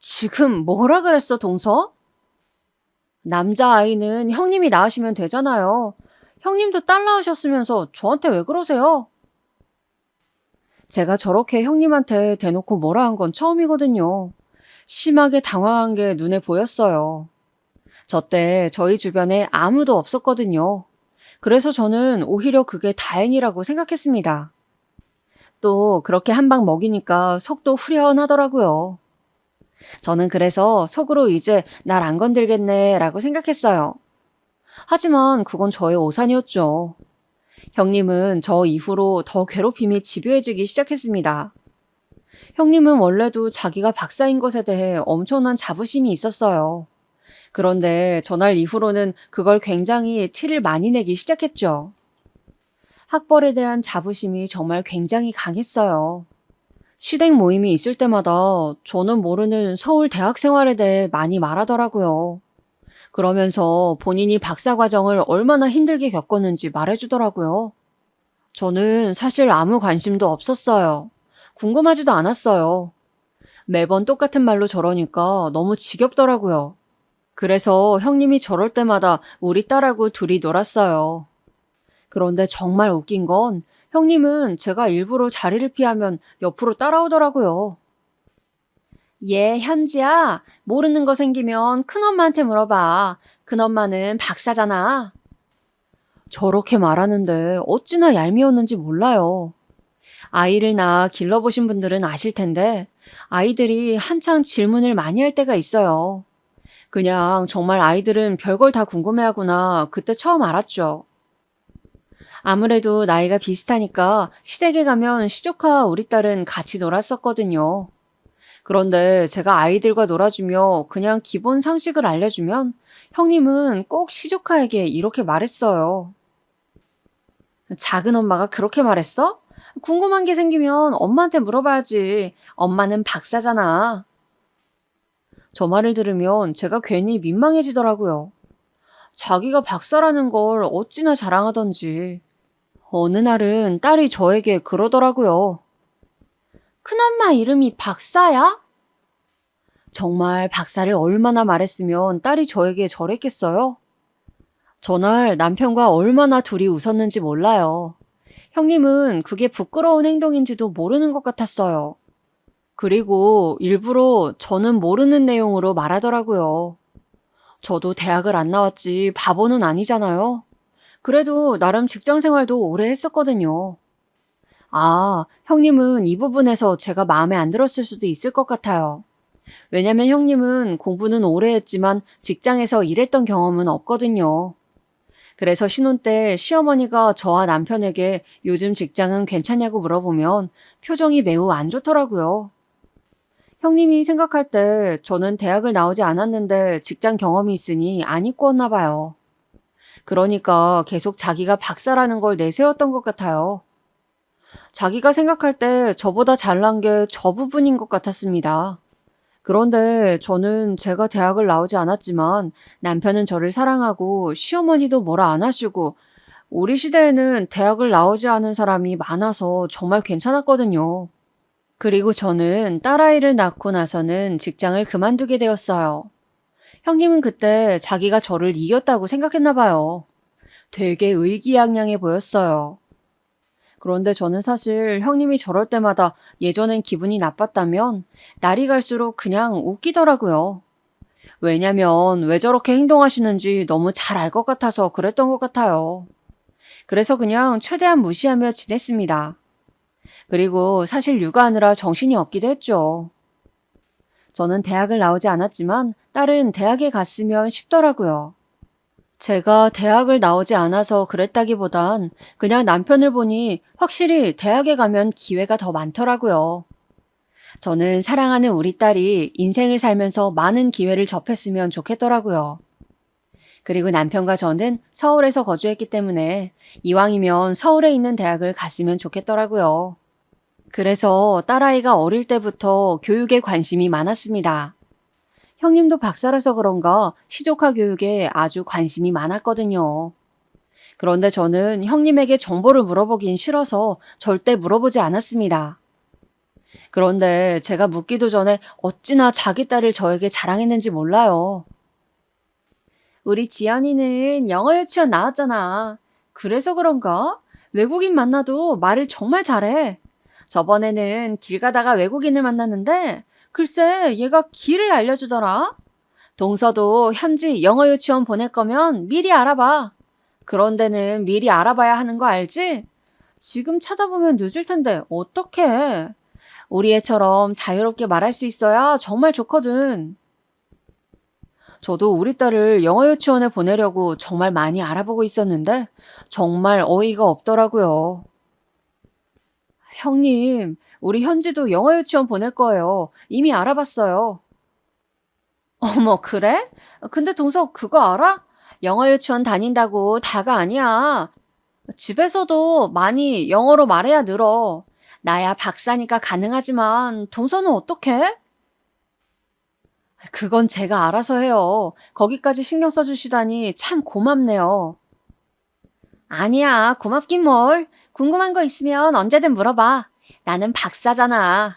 [SPEAKER 2] 지금 뭐라 그랬어, 동서? 남자아이는 형님이 낳으시면 되잖아요. 형님도 딸 낳으셨으면서 저한테 왜 그러세요? 제가 저렇게 형님한테 대놓고 뭐라 한 건 처음이거든요. 심하게 당황한 게 눈에 보였어요. 저 때 저희 주변에 아무도 없었거든요. 그래서 저는 오히려 그게 다행이라고 생각했습니다. 또 그렇게 한 방 먹이니까 속도 후련하더라고요. 저는 그래서 속으로 이제 날 안 건들겠네 라고 생각했어요. 하지만 그건 저의 오산이었죠. 형님은 저 이후로 더 괴롭힘이 집요해지기 시작했습니다. 형님은 원래도 자기가 박사인 것에 대해 엄청난 자부심이 있었어요. 그런데 전날 이후로는 그걸 굉장히 티를 많이 내기 시작했죠. 학벌에 대한 자부심이 정말 굉장히 강했어요. 시댁 모임이 있을 때마다 저는 모르는 서울 대학 생활에 대해 많이 말하더라고요. 그러면서 본인이 박사 과정을 얼마나 힘들게 겪었는지 말해주더라고요. 저는 사실 아무 관심도 없었어요. 궁금하지도 않았어요. 매번 똑같은 말로 저러니까 너무 지겹더라고요. 그래서 형님이 저럴 때마다 우리 딸하고 둘이 놀았어요. 그런데 정말 웃긴 건 형님은 제가 일부러 자리를 피하면 옆으로 따라오더라고요. 얘 현지야, 모르는 거 생기면 큰엄마한테 물어봐. 큰엄마는 박사잖아. 저렇게 말하는데 어찌나 얄미웠는지 몰라요. 아이를 낳아 길러보신 분들은 아실 텐데 아이들이 한창 질문을 많이 할 때가 있어요. 그냥 정말 아이들은 별걸 다 궁금해하구나 그때 처음 알았죠. 아무래도 나이가 비슷하니까 시댁에 가면 시조카와 우리 딸은 같이 놀았었거든요. 그런데 제가 아이들과 놀아주며 그냥 기본 상식을 알려주면 형님은 꼭 시조카에게 이렇게 말했어요. 작은 엄마가 그렇게 말했어? 궁금한 게 생기면 엄마한테 물어봐야지. 엄마는 박사잖아. 저 말을 들으면 제가 괜히 민망해지더라고요. 자기가 박사라는 걸 어찌나 자랑하던지. 어느 날은 딸이 저에게 그러더라고요. 큰엄마 이름이 박사야? 정말 박사를 얼마나 말했으면 딸이 저에게 저랬겠어요? 전날 남편과 얼마나 둘이 웃었는지 몰라요. 형님은 그게 부끄러운 행동인지도 모르는 것 같았어요. 그리고 일부러 저는 모르는 내용으로 말하더라고요. 저도 대학을 안 나왔지 바보는 아니잖아요. 그래도 나름 직장 생활도 오래 했었거든요. 아, 형님은 이 부분에서 제가 마음에 안 들었을 수도 있을 것 같아요. 왜냐면 형님은 공부는 오래 했지만 직장에서 일했던 경험은 없거든요. 그래서 신혼 때 시어머니가 저와 남편에게 요즘 직장은 괜찮냐고 물어보면 표정이 매우 안 좋더라고요. 형님이 생각할 때 저는 대학을 나오지 않았는데 직장 경험이 있으니 안 이뻤나 봐요. 그러니까 계속 자기가 박사라는 걸 내세웠던 것 같아요. 자기가 생각할 때 저보다 잘난 게 저 부분인 것 같았습니다. 그런데 저는 제가 대학을 나오지 않았지만 남편은 저를 사랑하고 시어머니도 뭐라 안 하시고 우리 시대에는 대학을 나오지 않은 사람이 많아서 정말 괜찮았거든요. 그리고 저는 딸아이를 낳고 나서는 직장을 그만두게 되었어요. 형님은 그때 자기가 저를 이겼다고 생각했나 봐요. 되게 의기양양해 보였어요. 그런데 저는 사실 형님이 저럴 때마다 예전엔 기분이 나빴다면 날이 갈수록 그냥 웃기더라고요. 왜냐면 왜 저렇게 행동하시는지 너무 잘 알 것 같아서 그랬던 것 같아요. 그래서 그냥 최대한 무시하며 지냈습니다. 그리고 사실 육아하느라 정신이 없기도 했죠. 저는 대학을 나오지 않았지만 딸은 대학에 갔으면 싶더라고요. 제가 대학을 나오지 않아서 그랬다기보단 그냥 남편을 보니 확실히 대학에 가면 기회가 더 많더라고요. 저는 사랑하는 우리 딸이 인생을 살면서 많은 기회를 접했으면 좋겠더라고요. 그리고 남편과 저는 서울에서 거주했기 때문에 이왕이면 서울에 있는 대학을 갔으면 좋겠더라고요. 그래서 딸아이가 어릴 때부터 교육에 관심이 많았습니다. 형님도 박사라서 그런가 시조카 교육에 아주 관심이 많았거든요. 그런데 저는 형님에게 정보를 물어보긴 싫어서 절대 물어보지 않았습니다. 그런데 제가 묻기도 전에 어찌나 자기 딸을 저에게 자랑했는지 몰라요. 우리 지연이는 영어 유치원 나왔잖아. 그래서 그런가? 외국인 만나도 말을 정말 잘해. 저번에는 길 가다가 외국인을 만났는데 글쎄 얘가 길을 알려주더라. 동서도 현지 영어 유치원 보낼 거면 미리 알아봐. 그런 데는 미리 알아봐야 하는 거 알지? 지금 찾아보면 늦을 텐데 어떡해. 우리 애처럼 자유롭게 말할 수 있어야 정말 좋거든. 저도 우리 딸을 영어 유치원에 보내려고 정말 많이 알아보고 있었는데 정말 어이가 없더라고요. 형님, 우리 현지도 영어 유치원 보낼 거예요. 이미 알아봤어요. 어머, 그래? 근데 동서 그거 알아? 영어 유치원 다닌다고 다가 아니야. 집에서도 많이 영어로 말해야 늘어. 나야 박사니까 가능하지만 동서는 어떡해? 그건 제가 알아서 해요. 거기까지 신경 써주시다니 참 고맙네요. 아니야, 고맙긴 뭘. 궁금한 거 있으면 언제든 물어봐. 나는 박사잖아.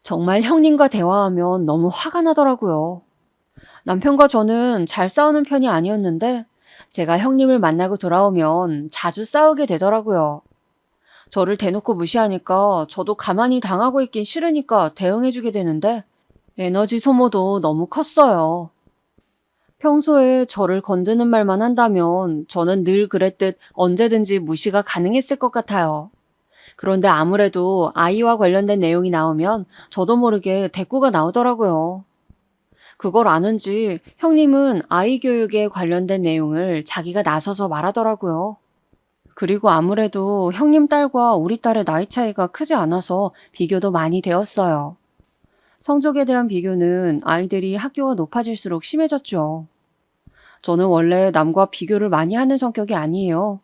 [SPEAKER 2] 정말 형님과 대화하면 너무 화가 나더라고요. 남편과 저는 잘 싸우는 편이 아니었는데 제가 형님을 만나고 돌아오면 자주 싸우게 되더라고요. 저를 대놓고 무시하니까 저도 가만히 당하고 있긴 싫으니까 대응해주게 되는데 에너지 소모도 너무 컸어요. 평소에 저를 건드는 말만 한다면 저는 늘 그랬듯 언제든지 무시가 가능했을 것 같아요. 그런데 아무래도 아이와 관련된 내용이 나오면 저도 모르게 대꾸가 나오더라고요. 그걸 아는지 형님은 아이 교육에 관련된 내용을 자기가 나서서 말하더라고요. 그리고 아무래도 형님 딸과 우리 딸의 나이 차이가 크지 않아서 비교도 많이 되었어요. 성적에 대한 비교는 아이들이 학교가 높아질수록 심해졌죠. 저는 원래 남과 비교를 많이 하는 성격이 아니에요.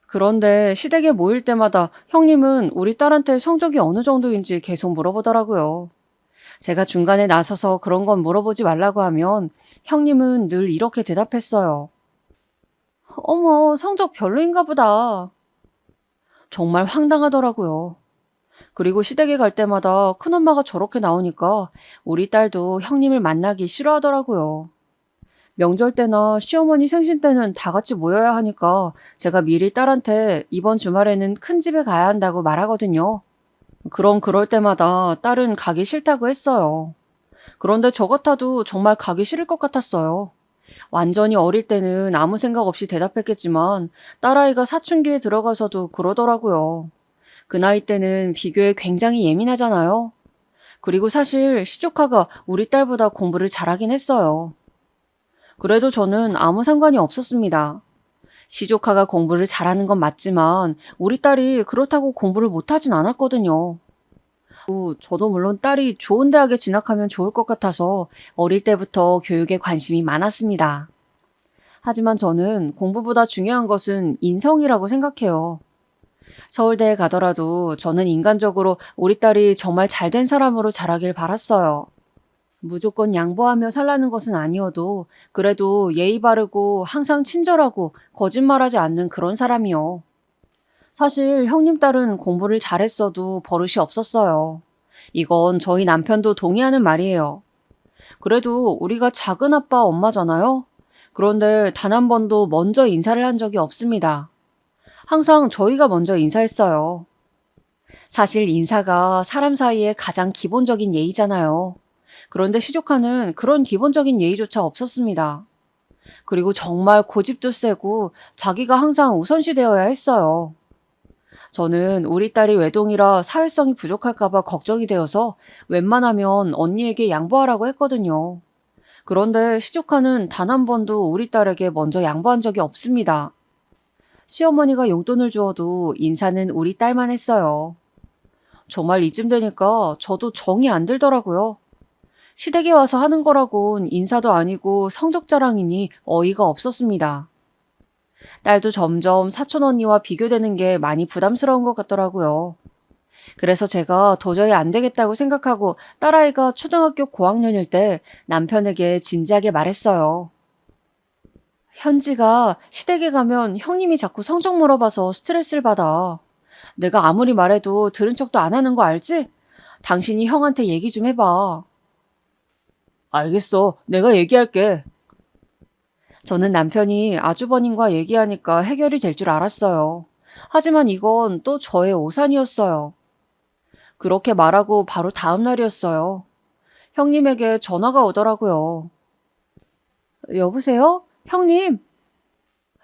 [SPEAKER 2] 그런데 시댁에 모일 때마다 형님은 우리 딸한테 성적이 어느 정도인지 계속 물어보더라고요. 제가 중간에 나서서 그런 건 물어보지 말라고 하면 형님은 늘 이렇게 대답했어요. 어머, 성적 별로인가 보다. 정말 황당하더라고요. 그리고 시댁에 갈 때마다 큰엄마가 저렇게 나오니까 우리 딸도 형님을 만나기 싫어하더라고요. 명절 때나 시어머니 생신 때는 다 같이 모여야 하니까 제가 미리 딸한테 이번 주말에는 큰 집에 가야 한다고 말하거든요. 그럼 그럴 때마다 딸은 가기 싫다고 했어요. 그런데 저 같아도 정말 가기 싫을 것 같았어요. 완전히 어릴 때는 아무 생각 없이 대답했겠지만 딸아이가 사춘기에 들어가서도 그러더라고요. 그 나이 때는 비교에 굉장히 예민하잖아요. 그리고 사실 시조카가 우리 딸보다 공부를 잘하긴 했어요. 그래도 저는 아무 상관이 없었습니다. 시조카가 공부를 잘하는 건 맞지만 우리 딸이 그렇다고 공부를 못하진 않았거든요. 저도 물론 딸이 좋은 대학에 진학하면 좋을 것 같아서 어릴 때부터 교육에 관심이 많았습니다. 하지만 저는 공부보다 중요한 것은 인성이라고 생각해요. 서울대에 가더라도 저는 인간적으로 우리 딸이 정말 잘된 사람으로 자라길 바랐어요. 무조건 양보하며 살라는 것은 아니어도 그래도 예의 바르고 항상 친절하고 거짓말하지 않는 그런 사람이요. 사실 형님 딸은 공부를 잘했어도 버릇이 없었어요. 이건 저희 남편도 동의하는 말이에요. 그래도 우리가 작은 아빠 엄마잖아요. 그런데 단 한 번도 먼저 인사를 한 적이 없습니다. 항상 저희가 먼저 인사했어요. 사실 인사가 사람 사이에 가장 기본적인 예의잖아요. 그런데 시조카는 그런 기본적인 예의조차 없었습니다. 그리고 정말 고집도 세고 자기가 항상 우선시 되어야 했어요. 저는 우리 딸이 외동이라 사회성이 부족할까봐 걱정이 되어서 웬만하면 언니에게 양보하라고 했거든요. 그런데 시조카는 단 한 번도 우리 딸에게 먼저 양보한 적이 없습니다. 시어머니가 용돈을 주어도 인사는 우리 딸만 했어요. 정말 이쯤 되니까 저도 정이 안 들더라고요. 시댁에 와서 하는 거라곤 인사도 아니고 성적 자랑이니 어이가 없었습니다. 딸도 점점 사촌 언니와 비교되는 게 많이 부담스러운 것 같더라고요. 그래서 제가 도저히 안 되겠다고 생각하고 딸아이가 초등학교 고학년일 때 남편에게 진지하게 말했어요. 현지가 시댁에 가면 형님이 자꾸 성적 물어봐서 스트레스를 받아. 내가 아무리 말해도 들은 척도 안 하는 거 알지? 당신이 형한테 얘기 좀 해봐. 알겠어. 내가 얘기할게. 저는 남편이 아주버님과 얘기하니까 해결이 될 줄 알았어요. 하지만 이건 또 저의 오산이었어요. 그렇게 말하고 바로 다음 날이었어요. 형님에게 전화가 오더라고요. 여보세요? 형님?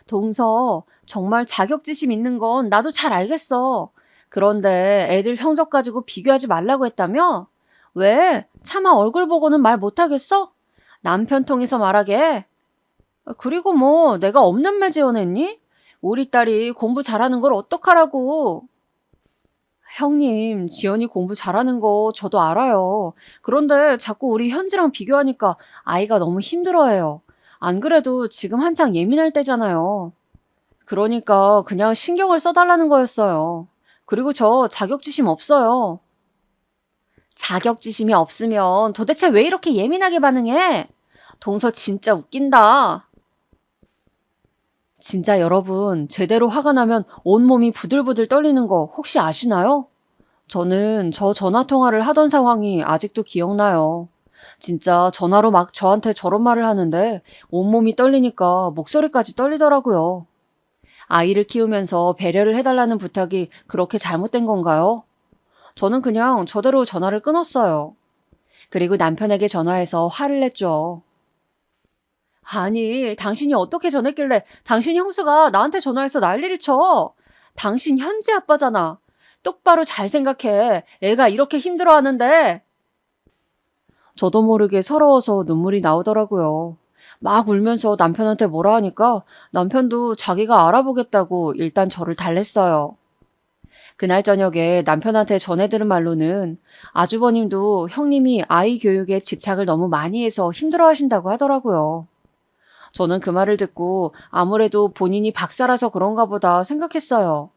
[SPEAKER 2] 동서, 정말 자격지심 있는 건 나도 잘 알겠어. 그런데 애들 성적 가지고 비교하지 말라고 했다며? 왜? 차마 얼굴 보고는 말 못하겠어? 남편 통해서 말하게. 그리고 뭐 내가 없는 말 지어냈니? 우리 딸이 공부 잘하는 걸 어떡하라고. 형님, 지연이 공부 잘하는 거 저도 알아요. 그런데 자꾸 우리 현지랑 비교하니까 아이가 너무 힘들어해요. 안 그래도 지금 한창 예민할 때잖아요. 그러니까 그냥 신경을 써달라는 거였어요. 그리고 저 자격지심 없어요. 자격지심이 없으면 도대체 왜 이렇게 예민하게 반응해? 동서 진짜 웃긴다. 진짜 여러분, 제대로 화가 나면 온몸이 부들부들 떨리는 거 혹시 아시나요? 저는 저 전화 통화를 하던 상황이 아직도 기억나요. 진짜 전화로 막 저한테 저런 말을 하는데 온몸이 떨리니까 목소리까지 떨리더라고요. 아이를 키우면서 배려를 해달라는 부탁이 그렇게 잘못된 건가요? 저는 그냥 저대로 전화를 끊었어요. 그리고 남편에게 전화해서 화를 냈죠. 아니, 당신이 어떻게 전했길래 당신 형수가 나한테 전화해서 난리를 쳐. 당신 현지 아빠잖아. 똑바로 잘 생각해. 애가 이렇게 힘들어하는데. 저도 모르게 서러워서 눈물이 나오더라고요. 막 울면서 남편한테 뭐라 하니까 남편도 자기가 알아보겠다고 일단 저를 달랬어요. 그날 저녁에 남편한테 전해들은 말로는 아주버님도 형님이 아이 교육에 집착을 너무 많이 해서 힘들어하신다고 하더라고요. 저는 그 말을 듣고 아무래도 본인이 박사라서 그런가 보다 생각했어요.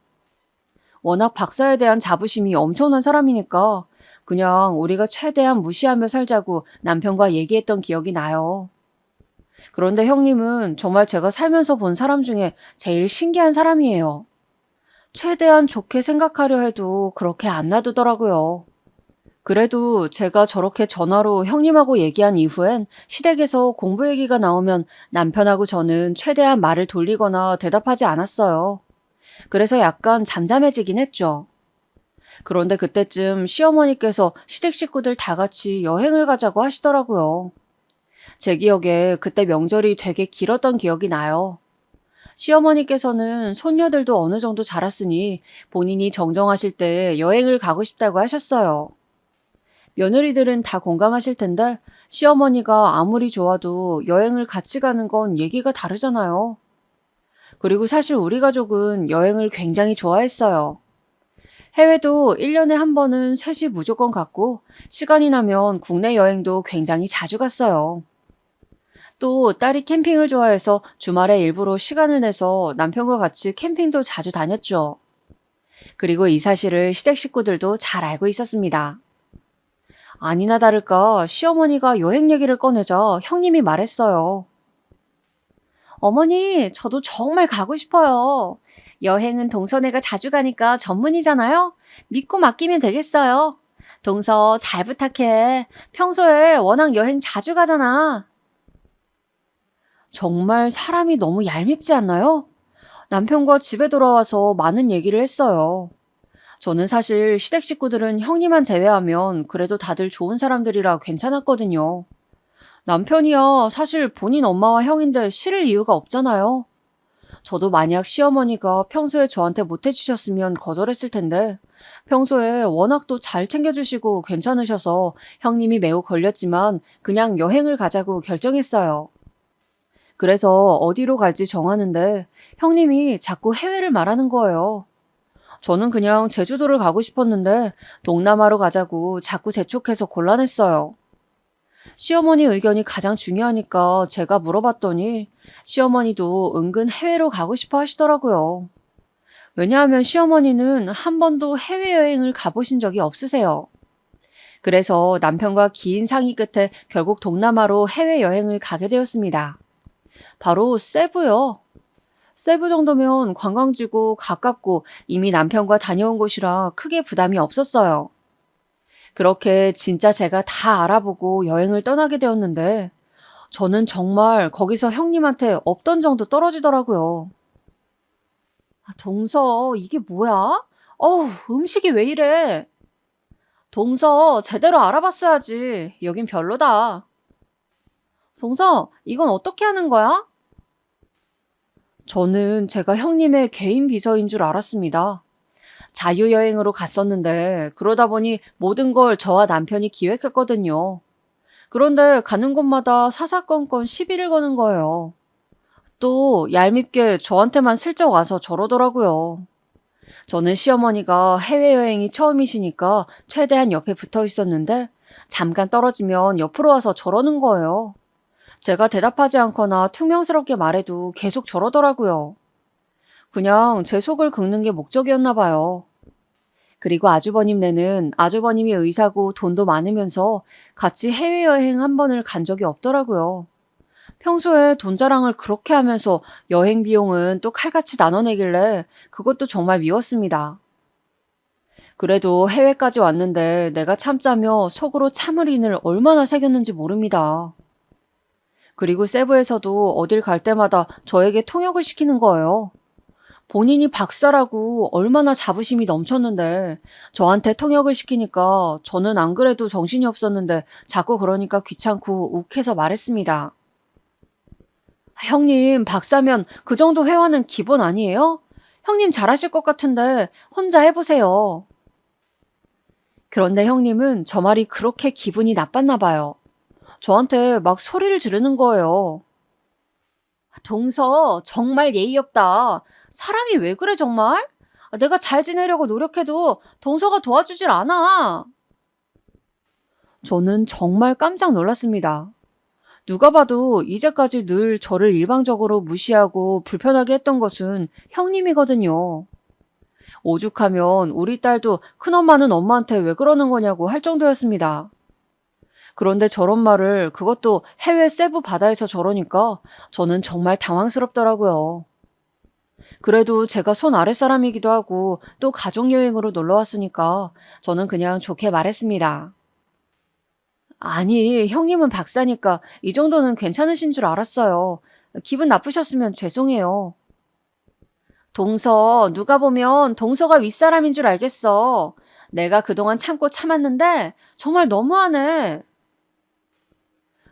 [SPEAKER 2] 워낙 박사에 대한 자부심이 엄청난 사람이니까 그냥 우리가 최대한 무시하며 살자고 남편과 얘기했던 기억이 나요. 그런데 형님은 정말 제가 살면서 본 사람 중에 제일 신기한 사람이에요. 최대한 좋게 생각하려 해도 그렇게 안 놔두더라고요. 그래도 제가 저렇게 전화로 형님하고 얘기한 이후엔 시댁에서 공부 얘기가 나오면 남편하고 저는 최대한 말을 돌리거나 대답하지 않았어요. 그래서 약간 잠잠해지긴 했죠. 그런데 그때쯤 시어머니께서 시댁 식구들 다 같이 여행을 가자고 하시더라고요. 제 기억에 그때 명절이 되게 길었던 기억이 나요. 시어머니께서는 손녀들도 어느 정도 자랐으니 본인이 정정하실 때 여행을 가고 싶다고 하셨어요. 며느리들은 다 공감하실 텐데 시어머니가 아무리 좋아도 여행을 같이 가는 건 얘기가 다르잖아요. 그리고 사실 우리 가족은 여행을 굉장히 좋아했어요. 해외도 1년에 한 번은 셋이 무조건 갔고 시간이 나면 국내 여행도 굉장히 자주 갔어요. 또 딸이 캠핑을 좋아해서 주말에 일부러 시간을 내서 남편과 같이 캠핑도 자주 다녔죠. 그리고 이 사실을 시댁 식구들도 잘 알고 있었습니다. 아니나 다를까 시어머니가 여행 얘기를 꺼내자 형님이 말했어요. 어머니, 저도 정말 가고 싶어요. 여행은 동서네가 자주 가니까 전문이잖아요. 믿고 맡기면 되겠어요. 동서 잘 부탁해. 평소에 워낙 여행 자주 가잖아. 정말 사람이 너무 얄밉지 않나요? 남편과 집에 돌아와서 많은 얘기를 했어요. 저는 사실 시댁 식구들은 형님만 제외하면 그래도 다들 좋은 사람들이라 괜찮았거든요. 남편이야 사실 본인 엄마와 형인데 싫을 이유가 없잖아요. 저도 만약 시어머니가 평소에 저한테 못해주셨으면 거절했을 텐데 평소에 워낙 또 잘 챙겨주시고 괜찮으셔서 형님이 매우 걸렸지만 그냥 여행을 가자고 결정했어요. 그래서 어디로 갈지 정하는데 형님이 자꾸 해외를 말하는 거예요. 저는 그냥 제주도를 가고 싶었는데 동남아로 가자고 자꾸 재촉해서 곤란했어요. 시어머니 의견이 가장 중요하니까 제가 물어봤더니 시어머니도 은근 해외로 가고 싶어 하시더라고요. 왜냐하면 시어머니는 한 번도 해외여행을 가보신 적이 없으세요. 그래서 남편과 긴 상의 끝에 결국 동남아로 해외여행을 가게 되었습니다. 바로 세부요. 세부 정도면 관광지고 가깝고 이미 남편과 다녀온 곳이라 크게 부담이 없었어요. 그렇게 진짜 제가 다 알아보고 여행을 떠나게 되었는데 저는 정말 거기서 형님한테 없던 정도 떨어지더라고요. 동서, 이게 뭐야? 음식이 왜 이래? 동서, 제대로 알아봤어야지. 여긴 별로다. 동서, 이건 어떻게 하는 거야? 저는 제가 형님의 개인 비서인 줄 알았습니다. 자유여행으로 갔었는데 그러다 보니 모든 걸 저와 남편이 기획했거든요. 그런데 가는 곳마다 사사건건 시비를 거는 거예요. 또 얄밉게 저한테만 슬쩍 와서 저러더라고요. 저는 시어머니가 해외여행이 처음이시니까 최대한 옆에 붙어 있었는데 잠깐 떨어지면 옆으로 와서 저러는 거예요. 제가 대답하지 않거나 퉁명스럽게 말해도 계속 저러더라고요. 그냥 제 속을 긁는 게 목적이었나 봐요. 그리고 아주버님네는 아주버님이 의사고 돈도 많으면서 같이 해외여행 한 번을 간 적이 없더라고요. 평소에 돈 자랑을 그렇게 하면서 여행 비용은 또 칼같이 나눠내길래 그것도 정말 미웠습니다. 그래도 해외까지 왔는데 내가 참자며 속으로 참을 인을 얼마나 새겼는지 모릅니다. 그리고 세부에서도 어딜 갈 때마다 저에게 통역을 시키는 거예요. 본인이 박사라고 얼마나 자부심이 넘쳤는데 저한테 통역을 시키니까 저는 안 그래도 정신이 없었는데 자꾸 그러니까 귀찮고 욱해서 말했습니다. 형님, 박사면 그 정도 회화는 기본 아니에요? 형님 잘하실 것 같은데 혼자 해보세요. 그런데 형님은 저 말이 그렇게 기분이 나빴나 봐요. 저한테 막 소리를 지르는 거예요. 동서, 정말 예의 없다. 사람이 왜 그래 정말? 내가 잘 지내려고 노력해도 동서가 도와주질 않아. 저는 정말 깜짝 놀랐습니다. 누가 봐도 이제까지 늘 저를 일방적으로 무시하고 불편하게 했던 것은 형님이거든요. 오죽하면 우리 딸도 큰엄마는 엄마한테 왜 그러는 거냐고 할 정도였습니다. 그런데 저런 말을 그것도 해외 세부 바다에서 저러니까 저는 정말 당황스럽더라고요. 그래도 제가 손 아랫사람이기도 하고 또 가족여행으로 놀러 왔으니까 저는 그냥 좋게 말했습니다. 아니, 형님은 박사니까 이 정도는 괜찮으신 줄 알았어요. 기분 나쁘셨으면 죄송해요. 동서, 누가 보면 동서가 윗사람인 줄 알겠어. 내가 그동안 참고 참았는데 정말 너무하네.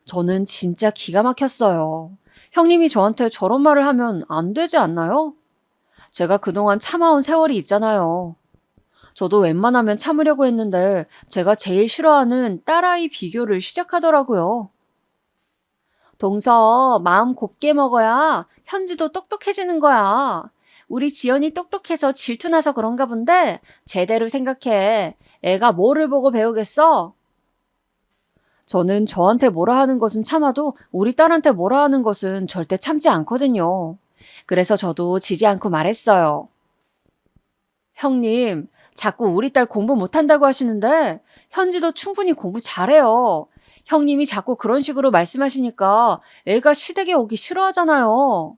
[SPEAKER 2] 저는 진짜 기가 막혔어요. 형님이 저한테 저런 말을 하면 안 되지 않나요? 제가 그동안 참아온 세월이 있잖아요. 저도 웬만하면 참으려고 했는데 제가 제일 싫어하는 딸아이 비교를 시작하더라고요. 동서, 마음 곱게 먹어야 현지도 똑똑해지는 거야. 우리 지연이 똑똑해서 질투나서 그런가 본데 제대로 생각해. 애가 뭐를 보고 배우겠어? 저는 저한테 뭐라 하는 것은 참아도 우리 딸한테 뭐라 하는 것은 절대 참지 않거든요. 그래서 저도 지지 않고 말했어요. 형님, 자꾸 우리 딸 공부 못한다고 하시는데 현지도 충분히 공부 잘해요. 형님이 자꾸 그런 식으로 말씀하시니까 애가 시댁에 오기 싫어하잖아요.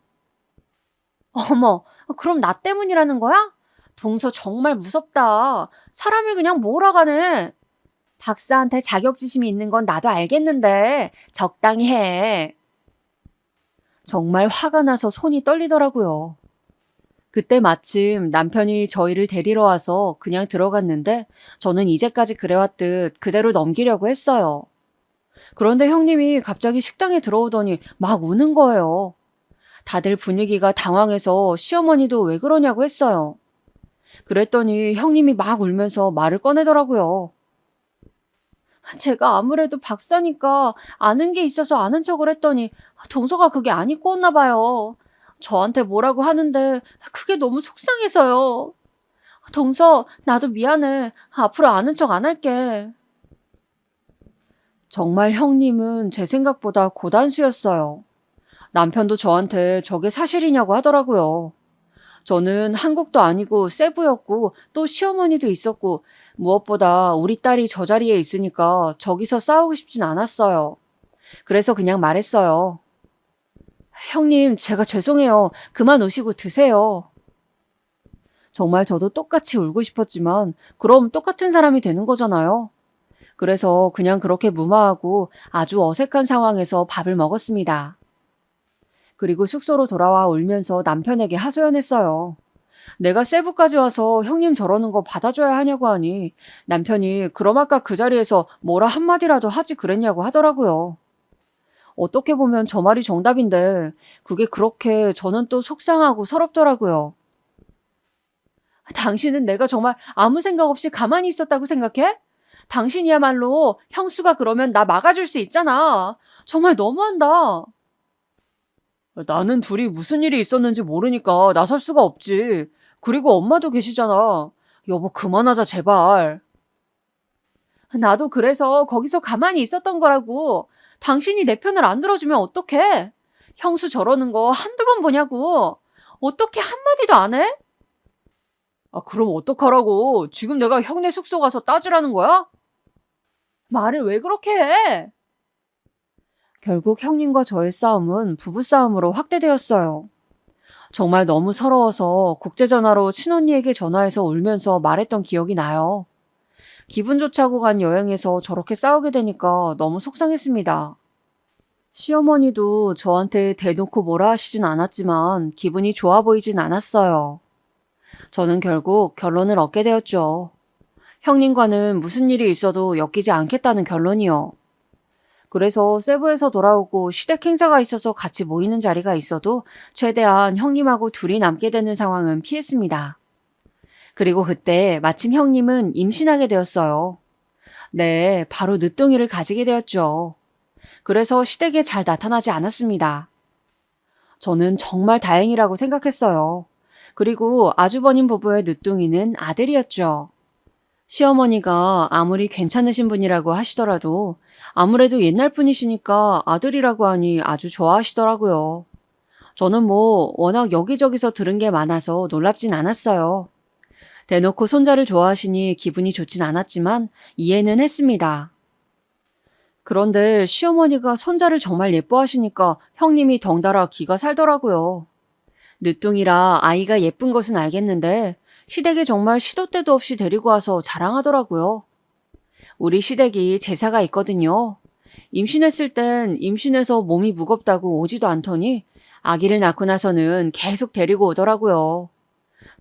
[SPEAKER 2] 어머, 그럼 나 때문이라는 거야? 동서 정말 무섭다. 사람을 그냥 몰아가네. 박사한테 자격지심이 있는 건 나도 알겠는데 적당히 해. 정말 화가 나서 손이 떨리더라고요. 그때 마침 남편이 저희를 데리러 와서 그냥 들어갔는데 저는 이제까지 그래왔듯 그대로 넘기려고 했어요. 그런데 형님이 갑자기 식당에 들어오더니 막 우는 거예요. 다들 분위기가 당황해서 시어머니도 왜 그러냐고 했어요. 그랬더니 형님이 막 울면서 말을 꺼내더라고요. 제가 아무래도 박사니까 아는 게 있어서 아는 척을 했더니 동서가 그게 안 입고 왔나 봐요. 저한테 뭐라고 하는데 그게 너무 속상해서요. 동서, 나도 미안해. 앞으로 아는 척 안 할게. 정말 형님은 제 생각보다 고단수였어요. 남편도 저한테 저게 사실이냐고 하더라고요. 저는 한국도 아니고 세부였고 또 시어머니도 있었고 무엇보다 우리 딸이 저 자리에 있으니까 저기서 싸우고 싶진 않았어요. 그래서 그냥 말했어요. 형님, 제가 죄송해요. 그만 우시고 드세요. 정말 저도 똑같이 울고 싶었지만 그럼 똑같은 사람이 되는 거잖아요. 그래서 그냥 그렇게 무마하고 아주 어색한 상황에서 밥을 먹었습니다. 그리고 숙소로 돌아와 울면서 남편에게 하소연했어요. 내가 세부까지 와서 형님 저러는 거 받아줘야 하냐고 하니 남편이 그럼 아까 그 자리에서 뭐라 한마디라도 하지 그랬냐고 하더라고요. 어떻게 보면 저 말이 정답인데 그게 그렇게 저는 또 속상하고 서럽더라고요. 당신은 내가 정말 아무 생각 없이 가만히 있었다고 생각해? 당신이야말로 형수가 그러면 나 막아줄 수 있잖아. 정말 너무한다. 나는 둘이 무슨 일이 있었는지 모르니까 나설 수가 없지. 그리고 엄마도 계시잖아. 여보, 그만하자, 제발. 나도 그래서 거기서 가만히 있었던 거라고. 당신이 내 편을 안 들어주면 어떡해? 형수 저러는 거 한두 번 보냐고. 어떻게 한마디도 안 해? 아, 그럼 어떡하라고. 지금 내가 형네 숙소 가서 따지라는 거야? 말을 왜 그렇게 해? 결국 형님과 저의 싸움은 부부싸움으로 확대되었어요. 정말 너무 서러워서 국제전화로 친언니에게 전화해서 울면서 말했던 기억이 나요. 기분 좋자고 간 여행에서 저렇게 싸우게 되니까 너무 속상했습니다. 시어머니도 저한테 대놓고 뭐라 하시진 않았지만 기분이 좋아 보이진 않았어요. 저는 결국 결론을 얻게 되었죠. 형님과는 무슨 일이 있어도 엮이지 않겠다는 결론이요. 그래서 세부에서 돌아오고 시댁 행사가 있어서 같이 모이는 자리가 있어도 최대한 형님하고 둘이 남게 되는 상황은 피했습니다. 그리고 그때 마침 형님은 임신하게 되었어요. 네, 바로 늦둥이를 가지게 되었죠. 그래서 시댁에 잘 나타나지 않았습니다. 저는 정말 다행이라고 생각했어요. 그리고 아주버님 부부의 늦둥이는 아들이었죠. 시어머니가 아무리 괜찮으신 분이라고 하시더라도 아무래도 옛날 분이시니까 아들이라고 하니 아주 좋아하시더라고요. 저는 워낙 여기저기서 들은 게 많아서 놀랍진 않았어요. 대놓고 손자를 좋아하시니 기분이 좋진 않았지만 이해는 했습니다. 그런데 시어머니가 손자를 정말 예뻐하시니까 형님이 덩달아 기가 살더라고요. 늦둥이라 아이가 예쁜 것은 알겠는데 시댁에 정말 시도 때도 없이 데리고 와서 자랑하더라고요. 우리 시댁이 제사가 있거든요. 임신했을 땐 임신해서 몸이 무겁다고 오지도 않더니 아기를 낳고 나서는 계속 데리고 오더라고요.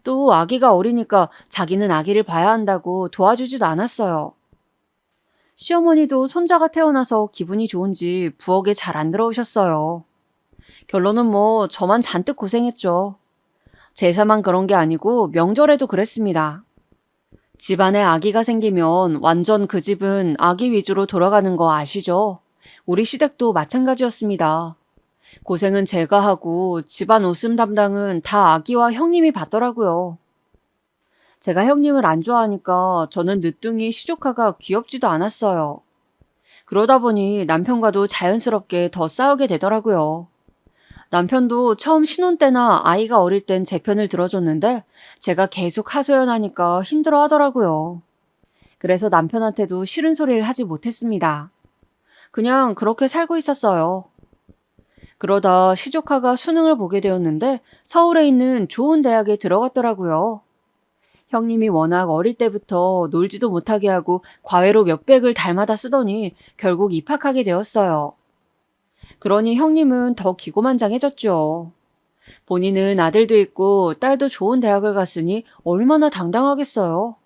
[SPEAKER 2] 또 아기가 어리니까 자기는 아기를 봐야 한다고 도와주지도 않았어요. 시어머니도 손자가 태어나서 기분이 좋은지 부엌에 잘 안 들어오셨어요. 결론은 저만 잔뜩 고생했죠. 제사만 그런 게 아니고 명절에도 그랬습니다. 집안에 아기가 생기면 완전 그 집은 아기 위주로 돌아가는 거 아시죠? 우리 시댁도 마찬가지였습니다. 고생은 제가 하고 집안 웃음 담당은 다 아기와 형님이 받더라고요. 제가 형님을 안 좋아하니까 저는 늦둥이 시조카가 귀엽지도 않았어요. 그러다 보니 남편과도 자연스럽게 더 싸우게 되더라고요. 남편도 처음 신혼 때나 아이가 어릴 땐 제 편을 들어줬는데 제가 계속 하소연하니까 힘들어 하더라고요. 그래서 남편한테도 싫은 소리를 하지 못했습니다. 그냥 그렇게 살고 있었어요. 그러다 시조카가 수능을 보게 되었는데 서울에 있는 좋은 대학에 들어갔더라고요. 형님이 워낙 어릴 때부터 놀지도 못하게 하고 과외로 몇백을 달마다 쓰더니 결국 입학하게 되었어요. 그러니 형님은 더 기고만장해졌죠. 본인은 아들도 있고 딸도 좋은 대학을 갔으니 얼마나 당당하겠어요.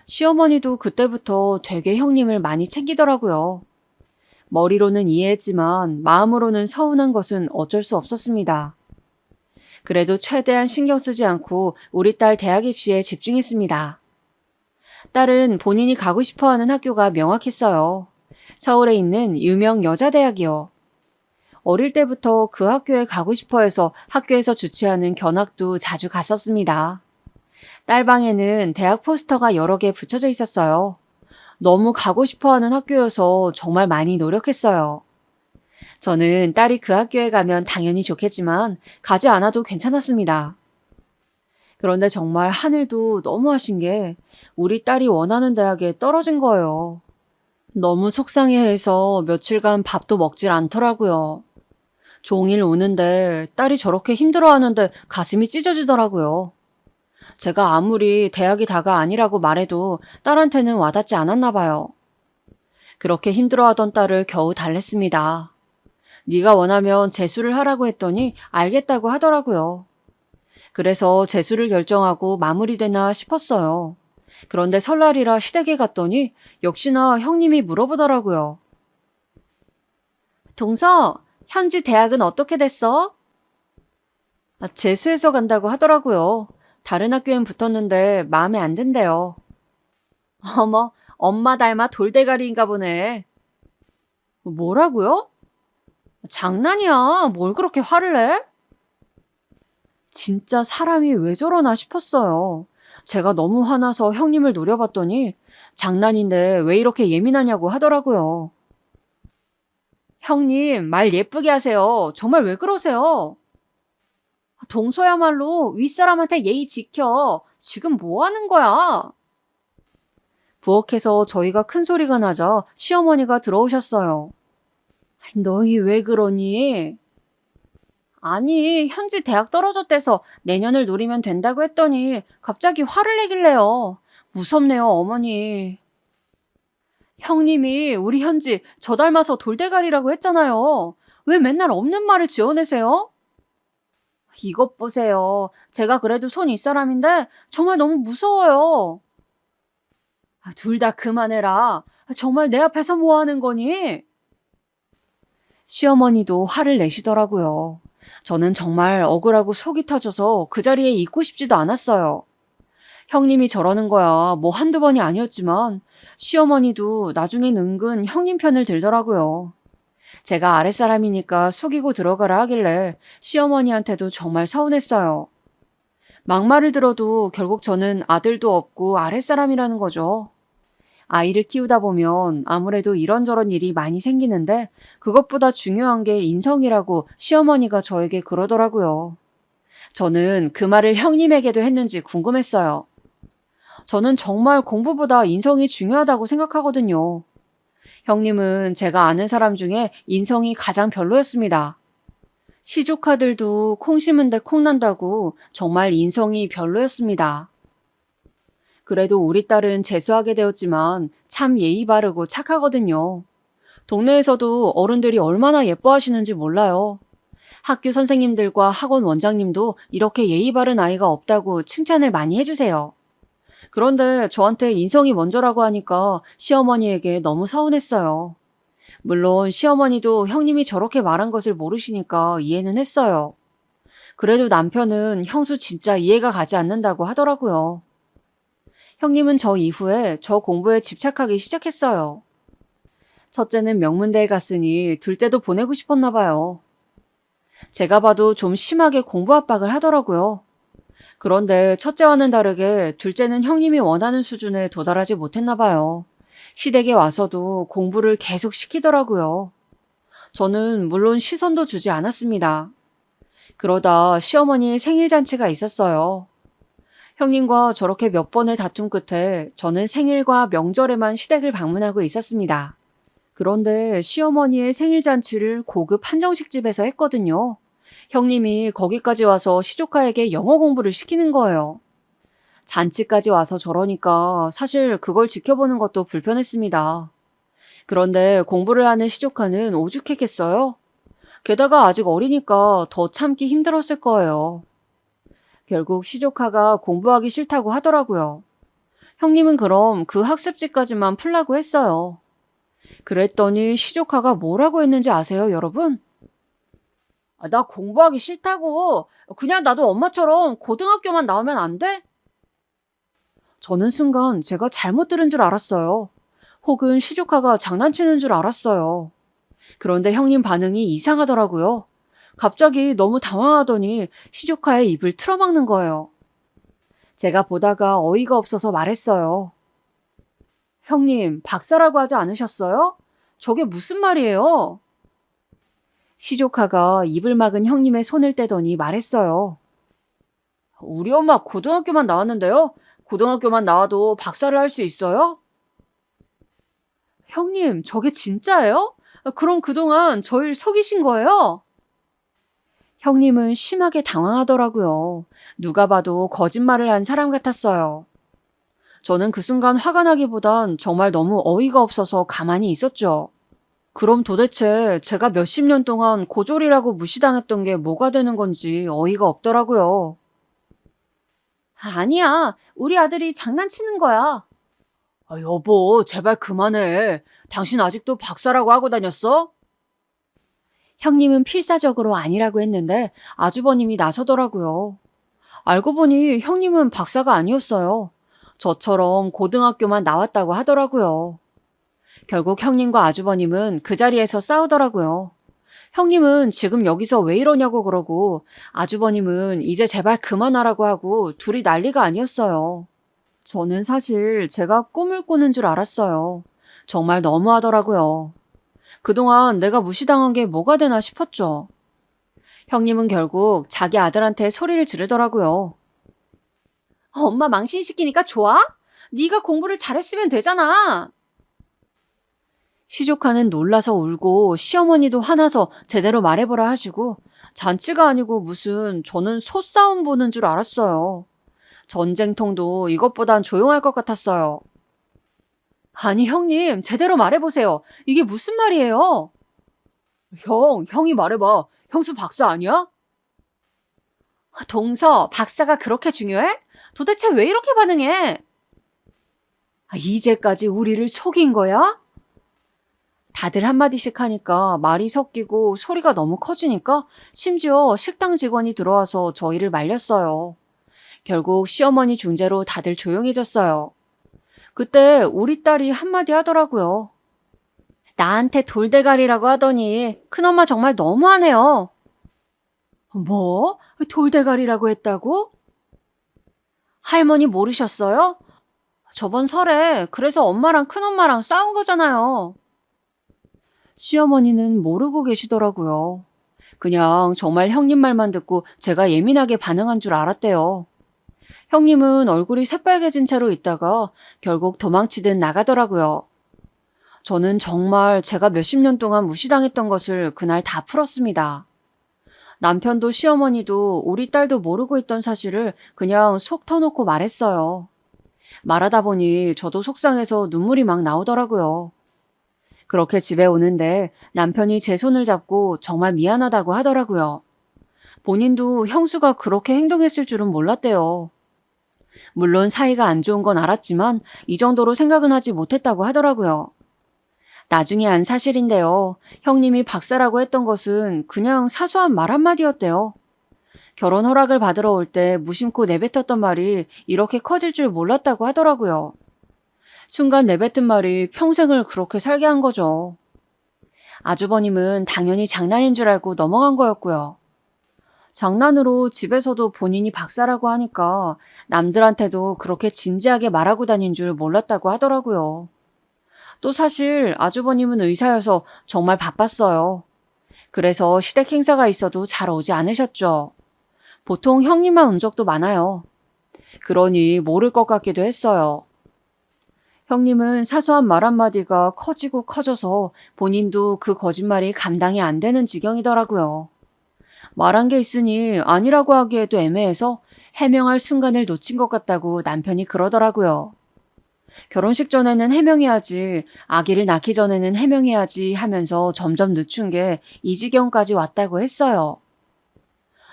[SPEAKER 2] 시어머니도 그때부터 되게 형님을 많이 챙기더라고요. 머리로는 이해했지만 마음으로는 서운한 것은 어쩔 수 없었습니다. 그래도 최대한 신경 쓰지 않고 우리 딸 대학 입시에 집중했습니다. 딸은 본인이 가고 싶어하는 학교가 명확했어요. 서울에 있는 유명 여자대학이요. 어릴 때부터 그 학교에 가고 싶어 해서 학교에서 주최하는 견학도 자주 갔었습니다. 딸 방에는 대학 포스터가 여러 개 붙여져 있었어요. 너무 가고 싶어 하는 학교여서 정말 많이 노력했어요. 저는 딸이 그 학교에 가면 당연히 좋겠지만 가지 않아도 괜찮았습니다. 그런데 정말 하늘도 너무하신 게 우리 딸이 원하는 대학에 떨어진 거예요. 너무 속상해해서 며칠간 밥도 먹질 않더라고요. 종일 우는데 딸이 저렇게 힘들어하는데 가슴이 찢어지더라고요. 제가 아무리 대학이 다가 아니라고 말해도 딸한테는 와닿지 않았나 봐요. 그렇게 힘들어하던 딸을 겨우 달랬습니다. 네가 원하면 재수를 하라고 했더니 알겠다고 하더라고요. 그래서 재수를 결정하고 마무리되나 싶었어요. 그런데 설날이라 시댁에 갔더니 역시나 형님이 물어보더라고요. 동서, 현지 대학은 어떻게 됐어? 재수해서 간다고 하더라고요. 다른 학교엔 붙었는데 마음에 안 든대요. 어머, 엄마 닮아 돌대가리인가 보네. 뭐라고요? 장난이야. 뭘 그렇게 화를 내? 진짜 사람이 왜 저러나 싶었어요. 제가 너무 화나서 형님을 노려봤더니 장난인데 왜 이렇게 예민하냐고 하더라고요. 형님, 말 예쁘게 하세요. 정말 왜 그러세요? 동서야말로 윗사람한테 예의 지켜. 지금 뭐 하는 거야? 부엌에서 저희가 큰 소리가 나자 시어머니가 들어오셨어요. 너희 왜 그러니? 아니, 현지 대학 떨어졌대서 내년을 노리면 된다고 했더니 갑자기 화를 내길래요. 무섭네요, 어머니. 형님이 우리 현지 저 닮아서 돌대가리라고 했잖아요. 왜 맨날 없는 말을 지어내세요? 이것 보세요. 제가 그래도 손 윗사람인데 정말 너무 무서워요. 둘 다 그만해라. 정말 내 앞에서 뭐 하는 거니? 시어머니도 화를 내시더라고요. 저는 정말 억울하고 속이 터져서 그 자리에 있고 싶지도 않았어요. 형님이 저러는 거야 뭐 한두 번이 아니었지만 시어머니도 나중엔 은근 형님 편을 들더라고요. 제가 아랫사람이니까 속이고 들어가라 하길래 시어머니한테도 정말 서운했어요. 막말을 들어도 결국 저는 아들도 없고 아랫사람이라는 거죠. 아이를 키우다 보면 아무래도 이런저런 일이 많이 생기는데 그것보다 중요한 게 인성이라고 시어머니가 저에게 그러더라고요. 저는 그 말을 형님에게도 했는지 궁금했어요. 저는 정말 공부보다 인성이 중요하다고 생각하거든요. 형님은 제가 아는 사람 중에 인성이 가장 별로였습니다. 시조카들도 콩 심은데 콩 난다고 정말 인성이 별로였습니다. 그래도 우리 딸은 재수하게 되었지만 참 예의 바르고 착하거든요. 동네에서도 어른들이 얼마나 예뻐하시는지 몰라요. 학교 선생님들과 학원 원장님도 이렇게 예의 바른 아이가 없다고 칭찬을 많이 해주세요. 그런데 저한테 인성이 먼저라고 하니까 시어머니에게 너무 서운했어요. 물론 시어머니도 형님이 저렇게 말한 것을 모르시니까 이해는 했어요. 그래도 남편은 형수 진짜 이해가 가지 않는다고 하더라고요. 형님은 저 이후에 저 공부에 집착하기 시작했어요. 첫째는 명문대에 갔으니 둘째도 보내고 싶었나 봐요. 제가 봐도 좀 심하게 공부 압박을 하더라고요. 그런데 첫째와는 다르게 둘째는 형님이 원하는 수준에 도달하지 못했나 봐요. 시댁에 와서도 공부를 계속 시키더라고요. 저는 물론 시선도 주지 않았습니다. 그러다 시어머니의 생일잔치가 있었어요. 형님과 저렇게 몇 번의 다툼 끝에 저는 생일과 명절에만 시댁을 방문하고 있었습니다. 그런데 시어머니의 생일잔치를 고급 한정식 집에서 했거든요. 형님이 거기까지 와서 시조카에게 영어 공부를 시키는 거예요. 잔치까지 와서 저러니까 사실 그걸 지켜보는 것도 불편했습니다. 그런데 공부를 하는 시조카는 오죽했겠어요? 게다가 아직 어리니까 더 참기 힘들었을 거예요. 결국 시조카가 공부하기 싫다고 하더라고요. 형님은 그럼 그 학습지까지만 풀라고 했어요. 그랬더니 시조카가 뭐라고 했는지 아세요, 여러분? 나 공부하기 싫다고. 그냥 나도 엄마처럼 고등학교만 나오면 안 돼? 저는 순간 제가 잘못 들은 줄 알았어요. 혹은 시조카가 장난치는 줄 알았어요. 그런데 형님 반응이 이상하더라고요. 갑자기 너무 당황하더니 시조카의 입을 틀어막는 거예요. 제가 보다가 어이가 없어서 말했어요. 형님, 박사라고 하지 않으셨어요? 저게 무슨 말이에요? 시조카가 입을 막은 형님의 손을 떼더니 말했어요. 우리 엄마 고등학교만 나왔는데요? 고등학교만 나와도 박사를 할 수 있어요? 형님, 저게 진짜예요? 그럼 그동안 저를 속이신 거예요? 형님은 심하게 당황하더라고요. 누가 봐도 거짓말을 한 사람 같았어요. 저는 그 순간 화가 나기보단 정말 너무 어이가 없어서 가만히 있었죠. 그럼 도대체 제가 몇십 년 동안 고졸이라고 무시당했던 게 뭐가 되는 건지 어이가 없더라고요. 아니야, 우리 아들이 장난치는 거야. 여보, 제발 그만해. 당신 아직도 박사라고 하고 다녔어? 형님은 필사적으로 아니라고 했는데 아주버님이 나서더라고요. 알고 보니 형님은 박사가 아니었어요. 저처럼 고등학교만 나왔다고 하더라고요. 결국 형님과 아주버님은 그 자리에서 싸우더라고요. 형님은 지금 여기서 왜 이러냐고 그러고 아주버님은 이제 제발 그만하라고 하고 둘이 난리가 아니었어요. 저는 사실 제가 꿈을 꾸는 줄 알았어요. 정말 너무하더라고요. 그동안 내가 무시당한 게 뭐가 되나 싶었죠. 형님은 결국 자기 아들한테 소리를 지르더라고요. 엄마 망신시키니까 좋아? 네가 공부를 잘했으면 되잖아. 시조카는 놀라서 울고 시어머니도 화나서 제대로 말해보라 하시고 잔치가 아니고 무슨 저는 소싸움 보는 줄 알았어요. 전쟁통도 이것보단 조용할 것 같았어요. 아니 형님 제대로 말해보세요. 이게 무슨 말이에요? 형이 말해봐. 형수 박사 아니야? 동서, 박사가 그렇게 중요해? 도대체 왜 이렇게 반응해? 이제까지 우리를 속인 거야? 다들 한마디씩 하니까 말이 섞이고 소리가 너무 커지니까 심지어 식당 직원이 들어와서 저희를 말렸어요. 결국 시어머니 중재로 다들 조용해졌어요. 그때 우리 딸이 한마디 하더라고요. 나한테 돌대가리라고 하더니 큰엄마 정말 너무하네요. 뭐? 돌대가리라고 했다고? 할머니 모르셨어요? 저번 설에 그래서 엄마랑 큰엄마랑 싸운 거잖아요. 시어머니는 모르고 계시더라고요. 그냥 정말 형님 말만 듣고 제가 예민하게 반응한 줄 알았대요. 형님은 얼굴이 새빨개진 채로 있다가 결국 도망치듯 나가더라고요. 저는 정말 제가 몇십 년 동안 무시당했던 것을 그날 다 풀었습니다. 남편도 시어머니도 우리 딸도 모르고 있던 사실을 그냥 속 터놓고 말했어요. 말하다 보니 저도 속상해서 눈물이 막 나오더라고요. 그렇게 집에 오는데 남편이 제 손을 잡고 정말 미안하다고 하더라고요. 본인도 형수가 그렇게 행동했을 줄은 몰랐대요. 물론 사이가 안 좋은 건 알았지만 이 정도로 생각은 하지 못했다고 하더라고요. 나중에 안 사실인데요. 형님이 박사라고 했던 것은 그냥 사소한 말 한마디였대요. 결혼 허락을 받으러 올 때 무심코 내뱉었던 말이 이렇게 커질 줄 몰랐다고 하더라고요. 순간 내뱉은 말이 평생을 그렇게 살게 한 거죠. 아주버님은 당연히 장난인 줄 알고 넘어간 거였고요. 장난으로 집에서도 본인이 박사라고 하니까 남들한테도 그렇게 진지하게 말하고 다닌 줄 몰랐다고 하더라고요. 또 사실 아주버님은 의사여서 정말 바빴어요. 그래서 시댁 행사가 있어도 잘 오지 않으셨죠. 보통 형님만 온 적도 많아요. 그러니 모를 것 같기도 했어요. 형님은 사소한 말 한마디가 커지고 커져서 본인도 그 거짓말이 감당이 안 되는 지경이더라고요. 말한 게 있으니 아니라고 하기에도 애매해서 해명할 순간을 놓친 것 같다고 남편이 그러더라고요. 결혼식 전에는 해명해야지, 아기를 낳기 전에는 해명해야지 하면서 점점 늦춘 게 이 지경까지 왔다고 했어요.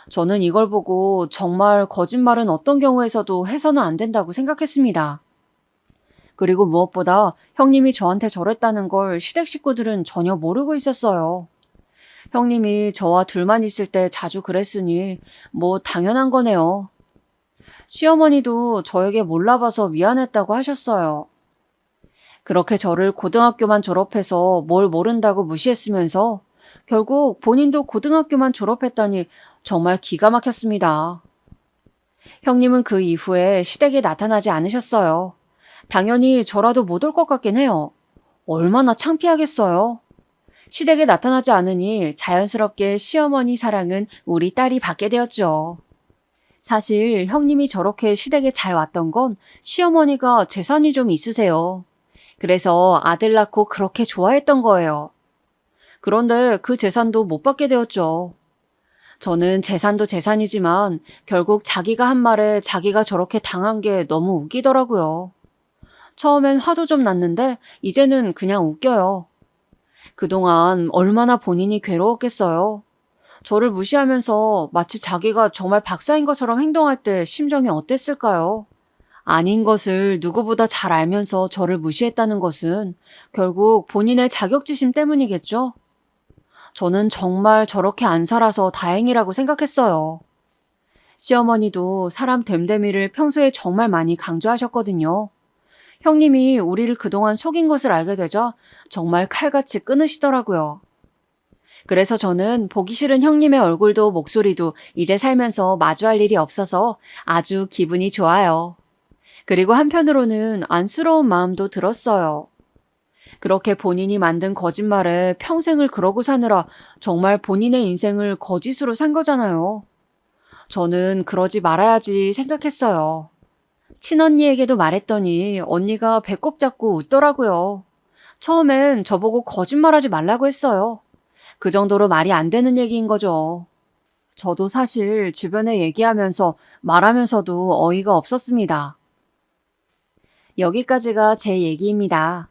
[SPEAKER 2] 저는 이걸 보고 정말 거짓말은 어떤 경우에서도 해서는 안 된다고 생각했습니다. 그리고 무엇보다 형님이 저한테 저랬다는 걸 시댁 식구들은 전혀 모르고 있었어요. 형님이 저와 둘만 있을 때 자주 그랬으니 뭐 당연한 거네요. 시어머니도 저에게 몰라봐서 미안했다고 하셨어요. 그렇게 저를 고등학교만 졸업해서 뭘 모른다고 무시했으면서 결국 본인도 고등학교만 졸업했다니 정말 기가 막혔습니다. 형님은 그 이후에 시댁에 나타나지 않으셨어요. 당연히 저라도 못 올 것 같긴 해요. 얼마나 창피하겠어요. 시댁에 나타나지 않으니 자연스럽게 시어머니 사랑은 우리 딸이 받게 되었죠. 사실 형님이 저렇게 시댁에 잘 왔던 건 시어머니가 재산이 좀 있으세요. 그래서 아들 낳고 그렇게 좋아했던 거예요. 그런데 그 재산도 못 받게 되었죠. 저는 재산도 재산이지만 결국 자기가 한 말에 자기가 저렇게 당한 게 너무 웃기더라고요. 처음엔 화도 좀 났는데 이제는 그냥 웃겨요. 그동안 얼마나 본인이 괴로웠겠어요. 저를 무시하면서 마치 자기가 정말 박사인 것처럼 행동할 때 심정이 어땠을까요? 아닌 것을 누구보다 잘 알면서 저를 무시했다는 것은 결국 본인의 자격지심 때문이겠죠? 저는 정말 저렇게 안 살아서 다행이라고 생각했어요. 시어머니도 사람 됨됨이를 평소에 정말 많이 강조하셨거든요. 형님이 우리를 그동안 속인 것을 알게 되자 정말 칼같이 끊으시더라고요. 그래서 저는 보기 싫은 형님의 얼굴도 목소리도 이제 살면서 마주할 일이 없어서 아주 기분이 좋아요. 그리고 한편으로는 안쓰러운 마음도 들었어요. 그렇게 본인이 만든 거짓말에 평생을 그러고 사느라 정말 본인의 인생을 거짓으로 산 거잖아요. 저는 그러지 말아야지 생각했어요. 친언니에게도 말했더니 언니가 배꼽 잡고 웃더라고요. 처음엔 저보고 거짓말하지 말라고 했어요. 그 정도로 말이 안 되는 얘기인 거죠. 저도 사실 주변에 얘기하면서 말하면서도 어이가 없었습니다. 여기까지가 제 얘기입니다.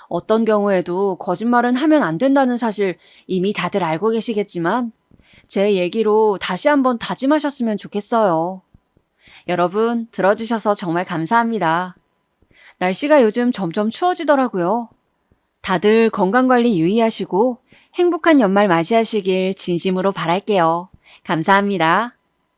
[SPEAKER 2] 어떤 경우에도 거짓말은 하면 안 된다는 사실 이미 다들 알고 계시겠지만 제 얘기로 다시 한번 다짐하셨으면 좋겠어요. 여러분 들어주셔서 정말 감사합니다. 날씨가 요즘 점점 추워지더라고요. 다들 건강관리 유의하시고 행복한 연말 맞이하시길 진심으로 바랄게요. 감사합니다.